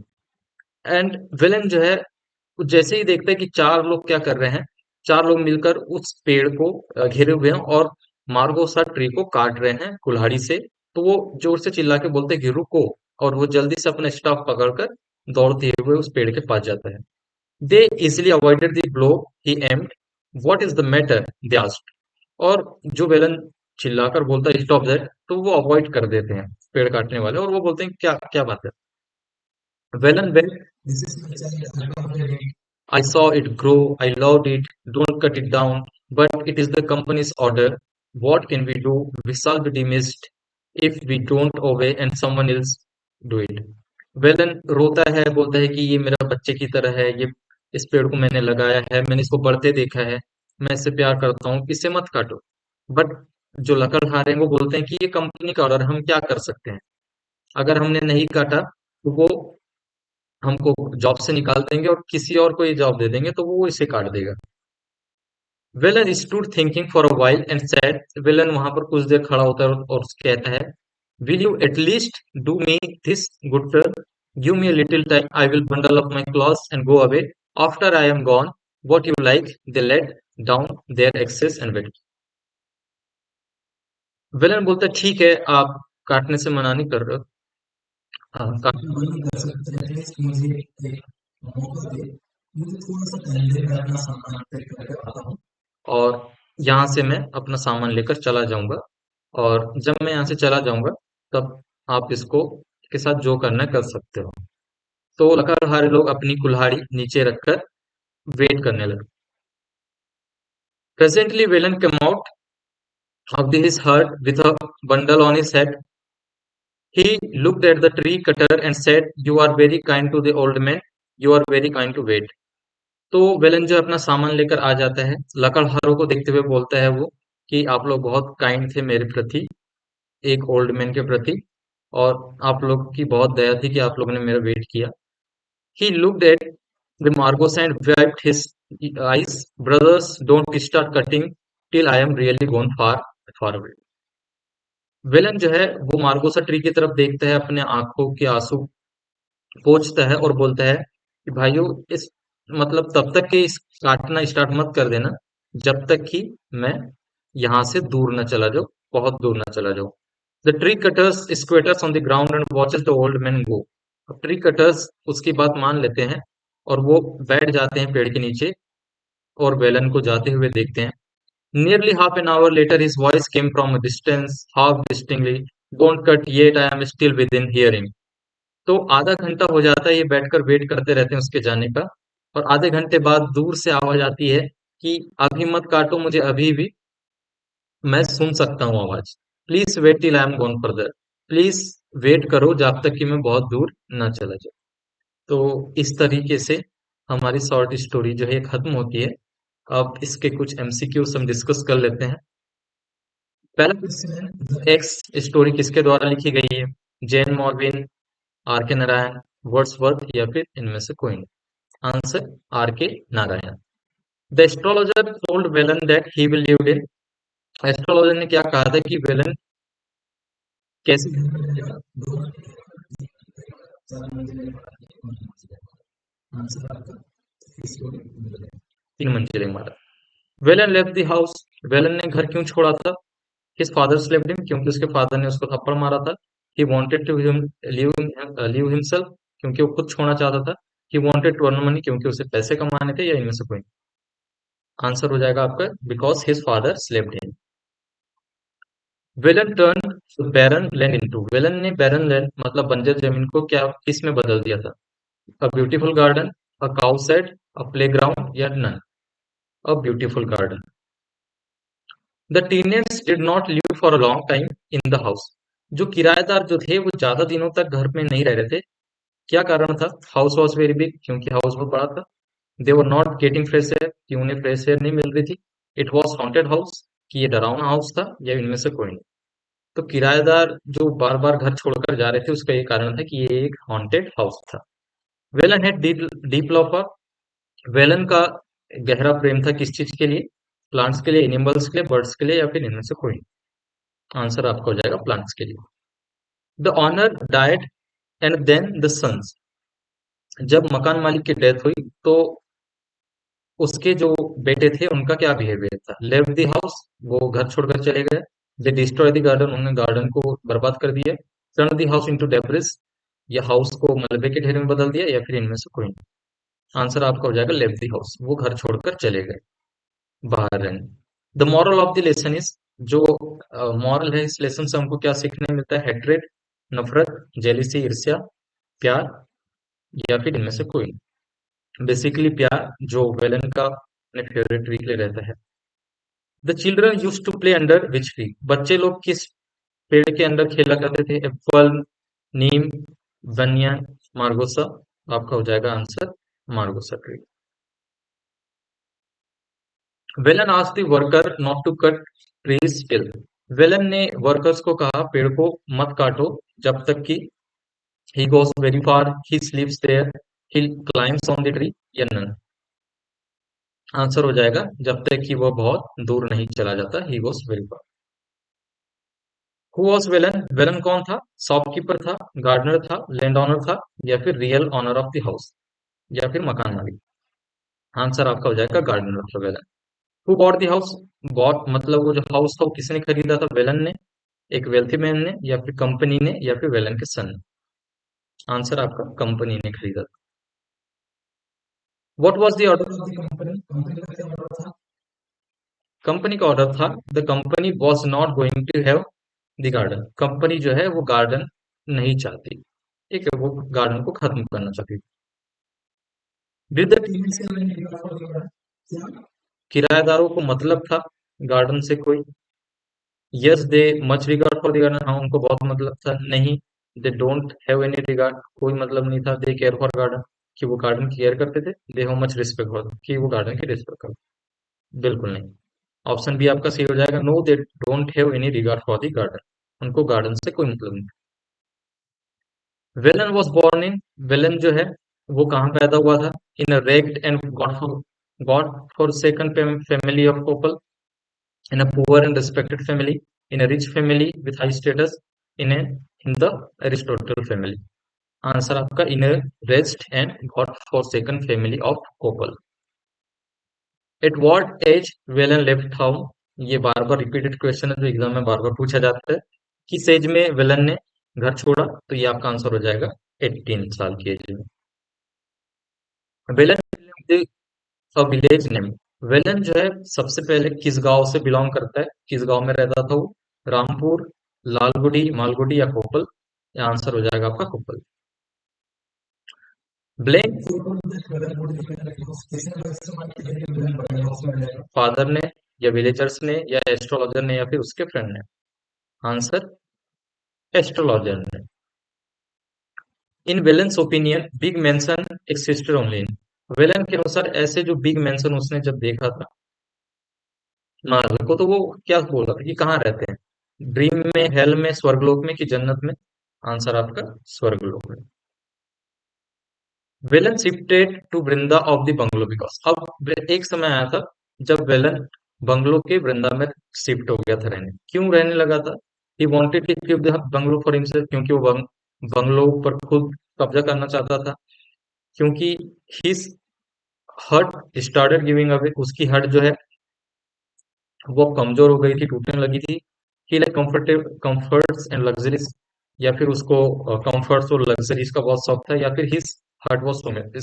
And villain जो है वो जैसे ही देखता है कि 4 लोग क्या कर रहे हैं, 4 लोग मिलकर उस पेड़ को घेरे हुए हैं, और मार्गोसा ट्री को काट रहे हैं कुल्हाड़ी से. तो वो जोर से चिल्ला के बोलते हैं कि रुको, और वो जल्दी से अपना स्टाफ पकड़कर दौड़ते हुए उस पेड़ के पास जाता है. दे easily avoided the blow he aimed. What is the matter? They asked. और जो वेलन चिल्लाकर बोलता है स्टॉप दैट, तो वो अवॉइड कर देते हैं पेड़ काटने वाले, और वो बोलते हैं क्या क्या बात है. Velan well, this is my child, I wanted it, I saw it grow, I loved it. Don't cut it down. But it is the company's order. What can we do? We shall be dismissed if we don't obey and someone else do it. Velan रोता है, बोलता है कि ये मेरा बच्चे की तरह है, ये इस पेड़ को मैंने लगाया है, मैंने इसको बढ़ते देखा है, मैं इससे प्यार करता हूँ, इसे मत काटो. बट जो लकड़हारे हैं वो बोलते हैं कि ये कंपनी का ऑर्डर, हम क्या कर सकते हैं. अगर हमने नहीं काटा तो वो हमको जॉब से निकाल देंगे, और किसी और को ये जॉब दे देंगे, तो वो इसे काट देगा. Villain stood thinking for a while and said. Villain वहां पर कुछ देर खड़ा होता है, और कहता है, will you at least do me this good sir? Give me a little time, I will bundle up my clothes and go away after I am gone. What you like? They let down their axes and wait. Velan बोलता है ठीक है, आप काटने से मना नहीं कर रहे हो. हाँ, काटने मना नहीं कर सकते, एटलीस्ट मुझे एक मौका दे, मुझे थोड़ा सा टाइम दे, मैं अपना सामान पैक करके आता हूँ, और यहाँ से मैं अपना सामान लेकर चला जाऊंगा, और जब मैं यहाँ से चला जाऊंगा तब आप इसको के साथ जो करना है कर सकते हो. तो लकड़हारे लोग अपनी कुल्हाड़ी नीचे रखकर वेट करने लगे. Presently Velan came out of his hut with a bundle on his head. He looked at the tree cutter and said, "You are very kind to the old man. You are very kind to wait." तो वेलन जो अपना सामान लेकर आ जाता है, लकड़हारों को देखते हुए बोलता है वो कि आप लोग बहुत काइंड थे मेरे प्रति, एक ओल्ड मैन के प्रति, और आप लोग की बहुत दया थी कि आप लोगों ने मेरा वेट किया. He looked at the Magos and wiped his eyes. Brothers, don't start cutting till I am really gone far far away. Villain जो है वो मार्गोसा ट्री की तरफ देखता है, अपने आंखों के आंसू पोंछता है और बोलता है कि भाइयों, इस मतलब तब तक कि इस काटना स्टार्ट मत कर देना जब तक कि मैं यहाँ से दूर न चला जाऊं, बहुत दूर न चला जाऊं। The tree cutters स्क्वेटर्स on the ground and watches the old man गो। अब ट्री कटर्स उसकी बात मान लेते हैं और वो बैठ जाते हैं पेड़ के नीचे और वेलन को जाते हुए देखते हैं। Nearly half an hour later, his voice came from a distance, half distinctly. Don't cut yet, I am still within hearing. तो आधा घंटा हो जाता है ये बैठकर वेट करते रहते हैं उसके जाने का, और आधे घंटे बाद दूर से आवाज आती है कि अभी मत काटो मुझे, अभी भी मैं सुन सकता हूँ आवाज। Please wait till I am gone further. Please wait करो जब तक कि मैं बहुत दूर ना चला जाऊं। तो इस तरीके से हमारी शॉर्ट स्टोरी जो है खत्म होती है। अब इसके कुछ एमसीक्यूज हम डिस्कस कर लेते हैं। पहला क्वेश्चन है, एक्स स्टोरी किसके द्वारा लिखी गई है? Jain मॉर्विन, are K Narayan, Wordsworth या फिर इनमें से कोई नहीं। Answer are K Narayan. The astrologer told Velan that he will live in. Astrologer ने क्या कहा था कि वेलन कैसे? तीन मंजिले मारा। Velan left the house. Velan ने घर क्यों छोड़ा था? हिज फादर स्लेप्ड हिम, क्योंकि उसके फादर ने उसको थप्पड़ मारा था। He wanted to leave himself, क्योंकि वो खुद छोड़ना चाहता था। He wanted to earn money, क्योंकि उसे पैसे कमाने थे, या इनमें से कोई? आंसर हो जाएगा आपका because his father slapped him. Vellan turn barren land into. Vellan ने बैरन लैंड मतलब बंजर जमीन को क्या किस में बदल दिया था? A beautiful garden, a cow shed, a playground या none? A beautiful garden. The tenants did not live for a long time in the house. जो किराएदार जो थे वो ज्यादा दिनों तक घर में नहीं रह रहे थे। क्या कारण था? हाउस वॉज वेरी बिग, क्योंकि हाउस बहुत बड़ा था। They were not getting fresh air, कि उन्हें फ्रेश एयर नहीं मिल रही थी। इट वॉज हॉन्टेड हाउस, कि ये डरावना हाउस था, या इनमें से कोई नहीं? तो किराएदार जो बार बार घर छोड़कर जा रहे थे उसका ये कारण था कि ये एक हॉन्टेड हाउस था। वेलन है डीप लव फॉर। वेलन का गहरा प्रेम था किस चीज के लिए? प्लांट्स के लिए, एनिमल्स के लिए, बर्ड्स के लिए, या फिर इनमें से कोई नहीं? आंसर आपका हो जाएगा प्लांट्स के लिए। The owner died and then the sons. जब मकान मालिक की डेथ हुई तो उसके जो बेटे थे उनका क्या बिहेवियर था? लेफ्ट द हाउस, वो घर छोड़कर चले गए। दे डिस्ट्रॉय द गार्डन, उन्होंने गार्डन को बर्बाद कर दिया। Turn the house into debris, या हाउस को मलबे के ढेर में बदल दिया, या फिर इनमें से कोई नहीं? आंसर आपका हो जाएगा लेफ्ट द हाउस, वो घर छोड़कर चले गए, बाहर रहने। The moral of the lesson is, जो मॉरल है इस लेसन से हमको क्या सीखने मिलता है? हेट्रेड, नफरत, जेलिसी, ईर्ष्या, प्यार, या फिर इनमें से कोई नहीं? बेसिकली प्यार, जो वेलन का अपने फेवरेट ट्री के लिए रहता है। The children used to play under which tree. बच्चे लोग किस पेड़ के अंदर खेला करते थे? एप्पल, नीम, बनियान, मार्गोसा। आपका हो जाएगा answer margosa tree. Velan asked the worker not to cut trees till. Velan ने वर्कर्स को कहा पेड़ को मत काटो जब तक कि he goes very far, he sleeps there, he climbs on the tree, या none? आंसर हो जाएगा जब तक कि वह बहुत दूर नहीं चला जाता, he goes very far. Who was Velan? Velan कौन था? शॉपकीपर था, गार्डनर था, लैंड ओनर था, या फिर real owner of the house, या फिर मकान मालिक? आंसर आपका हो जाएगा गार्डनर था Velan. Who bought the house? Bought मतलब वो जो हाउस था वो किसने खरीदा था? वेलन ने, एक वेल्थी मैन ने, या फिर कंपनी ने, या फिर वेलन के सन ने? आंसर आपका कंपनी ने खरीदा था। What was the order of the company? Company का क्या ऑर्डर था? कंपनी का ऑर्डर था the company was not going to have the garden. Company जो है वो गार्डन नहीं चाहती, ठीक है, वो गार्डन को खत्म करना चाहती थी। डिड द किराएदारों को मतलब था गार्डन से कोई? Yes they much regard for the garden, हाँ उनको बहुत मतलब था। नहीं, दे डोंट हैव एनी रिगार्ड, कोई मतलब नहीं था। दे केयर फॉर गार्डन, कि वो गार्डन की केयर करते थे। They have much respect for, कि वो गार्डन की रिस्पेक्ट करते? बिल्कुल नहीं। ऑप्शन बी आपका सही हो जाएगा, no they don't have any regard for the garden, उनको गार्डन से कोई मतलब नहीं। Vellan was born in, Vellan जो है वो कहाँ पैदा हुआ था? In a ragged and god for second family of people, in a poor and respected family, in a rich family with high status, in the Aristotle family. Answer आपका in a rest and God forsaken family of couple. At what age Velen left home? ये बार बार repeated question है जो exam में बार बार पूछा जाता है. किस as में वेलन ने घर छोड़ा? तो ये आपका आंसर हो जाएगा 18 साल की एज में. Velan village name. वेलन जो है सबसे पहले किस गांव से बिलोंग करता है, किस गांव में रहता था वो? रामपुर, लालगुडी, मालगुडी या कोपल? ये आंसर हो जाएगा आपका कोपल. ब्लैंक फादर ने या विलेजर्स ने या एस्ट्रोलॉजर ने या फिर उसके फ्रेंड ने? आंसर एस्ट्रोलॉजर ने. इन valence opinion big mention existed only इन. वेलन के अनुसार ऐसे जो बिग मेंशन उसने जब देखा था मार्स को, तो वो क्या बोल रहा था कि कहाँ रहते हैं? ड्रीम में, हेल में, स्वर्गलोक में कि जन्नत में? आंसर आपका स्वर्गलोक में. Velan shifted to veranda of the bungalow because. अब एक समय आया था जब वेलन बंगलो के वृंदा में शिफ्ट हो गया था रहने. क्यों रहने लगा था? He wanted to keep the bungalow for himself. क्योंकि वो बंगलो पर खुद कब्जा करना चाहता था. क्योंकि his heart started giving away. उसकी हर्ट जो है वो कमजोर हो गई थी, टूटने लगी थी. ही लाइक कंफर्ट्स एंड लग्जरीज. या फिर उसको कंफर्ट्स और लग्जरीज का बहुत शौक था. या फिर his heart was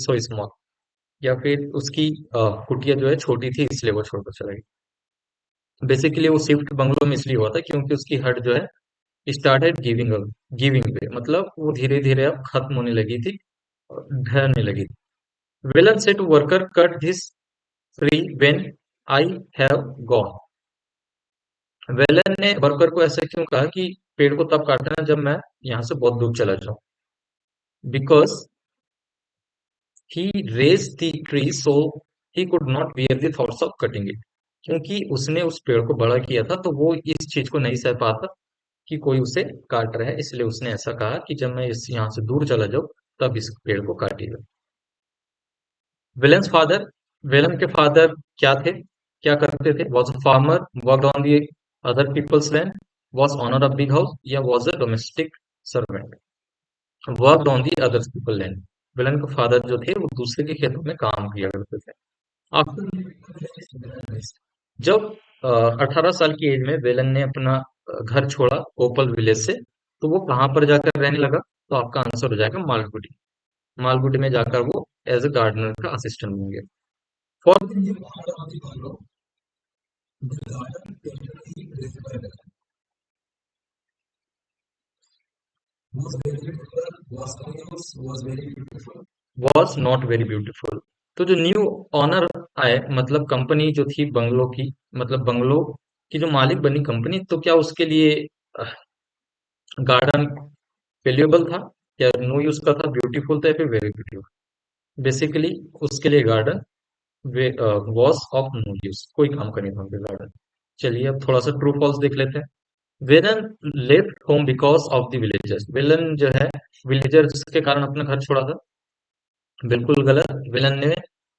so small. या फिर उसकी कुटिया जो है छोटी थी इसलिए वो छोड़कर चला गया. बेसिकली वो शिफ्ट बंगलो में इसलिए हुआ था क्योंकि उसकी हट जो है स्टार्टेड गिविंग वे, मतलब वो धीरे धीरे अब खत्म होने लगी थी और ढहने लगी थी. Velan says to worker cut this free when I have gone. Velan ने वर्कर को ऐसा क्यों कहा कि पेड़ को तब काटना जब मैं यहाँ से बहुत दूर चला जाऊं? Because he raised the tree so he could not bear the thoughts of cutting it. क्योंकि उसने उस पेड़ को बड़ा किया था तो वो इस चीज को नहीं सह पाता कि कोई उसे काट रहा है. इसलिए उसने ऐसा कहा कि जब मैं इस यहाँ से दूर चला जाऊं तब इस पेड़ को काटिएगा. विलन फादर. विलन के फादर क्या थे, क्या करते थे? Was a farmer, worked on the other people's land, was owner of big house या was a domestic servant? Worked on the other people land. Velan के फादर जो थे वो दूसरे के खेतों में काम किया करते थे. आफ्टर जब 18 साल की एज में वेलन ने अपना घर छोड़ा कोपल विलेज से, तो वो कहाँ पर जाकर रहने लगा? तो आपका आंसर हो जाएगा मालगुडी. मालगुडी में जाकर वो एज ए गार्डनर का असिस्टेंट बन गया. For was not very beautiful. तो जो न्यू ऑनर आए, मतलब कंपनी जो थी बंगलो की, मतलब बंगलो की जो मालिक बनी कंपनी, तो क्या उसके लिए गार्डन वैल्यूएबल था या नो यूज का था, ब्यूटीफुल था या फिर वेरी ब्यूटीफुल? बेसिकली उसके लिए garden was of no use, कोई काम का नहीं था उनके गार्डन. चलिए अब थोड़ा सा ट्रू फॉल्स देख लेते हैं. Velan left home because of the villagers. Velan जो है विलेजर्स के कारण अपना घर छोड़ा था? बिल्कुल गलत. विलन ने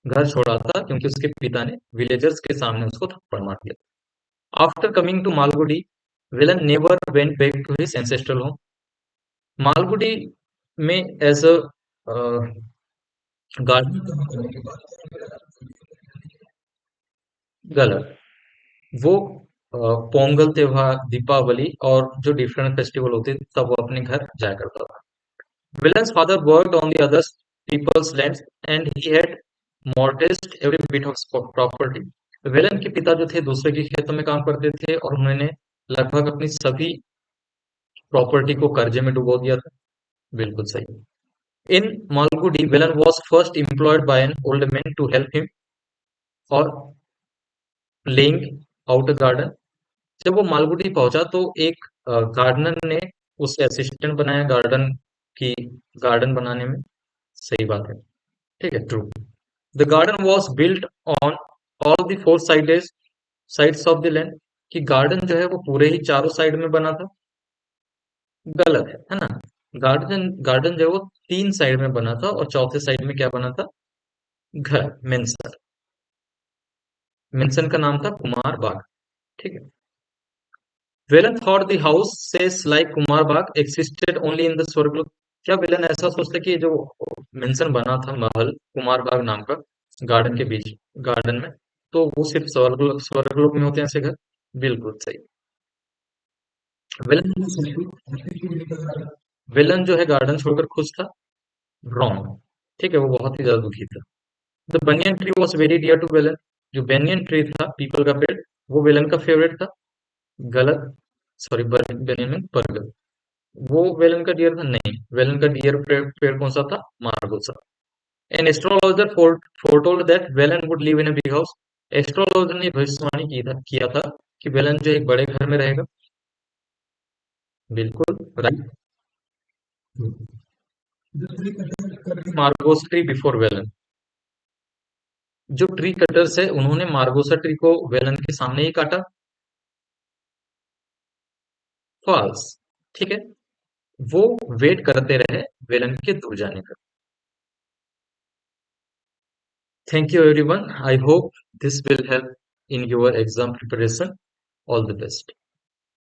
घर छोड़ा था क्योंकि उसके पिता ने विलेजर्स के सामने उसको थप्पड़ मार दिया. After coming to Malgudi Velan never went back to his ancestral home. Malgudi में एज अ गार्डन? गलत. वो पोंगल त्योहार, दीपावली और जो डिफरेंट फेस्टिवल होते तब वो अपने घर जाया करता था. Velan's father worked on the others people's lands and he had mortgaged every bit of property. Velan के पिता जो थे दूसरे के खेतों में काम करते थे और उन्होंने लगभग अपनी सभी प्रॉपर्टी को कर्जे में डुबो दिया था. बिल्कुल सही. In Malgudi Velan was first employed by an old man to help him for laying out a garden. जब वो मालगुडी पहुंचा तो एक गार्डनर ने उसे असिस्टेंट बनाया गार्डन बनाने में. सही बात है. ठीक है, true. The garden was built on all the four sides of the land. कि गार्डन जो है वो पूरे ही चारों साइड में बना था? गलत है ना. गार्डन गार्डन जो है वो 3 साइड में बना था और चौथे साइड में क्या बना था? घर, मेंशन. मेंशन का नाम था कुमार बाग. ठीक है. Velan thought the houses like Kumar Bagh existed only in the स्वर्गलोक। क्या विलन ऐसा सोचता कि ये जो मेंशन बना था महल कुमार बाग नाम का गार्डन के बीच गार्डन में, तो वो सिर्फ स्वर्गलोक में होते हैं ऐसे घर? बिल्कुल सही। विलन विलन जो है गार्डन छोड़कर खुश था? रॉन्ग। ठीक है, वो बहुत ही ज्यादा दुखी था। The banyan tree was very dear to Velan. जो बेनियन ट्री था, पीपल का पेड़, वो विलन का फेवरेट था? गलत। सॉरी, बेनियन बर्गर। वो वेलन का डियर था? नहीं, वेलन का डियर पेड़, पेड़ कौन सा था? Margosa. An astrologer foretold that Velan would live in a big house. Astrologer ने भविष्यवाणी किया था कि वेलन जो एक बड़े घर में रहेगा। बिल्कुल right. Margosa tree before Velan. जो ट्री कटर्स है उन्होंने मार्गोसा ट्री को वेलन के सामने ही काटा। फॉल्स। ठीक है, वो वेट करते रहे वेलन के दूर जाने का। Thank you everyone. I hope this will help in your exam preparation. All the best.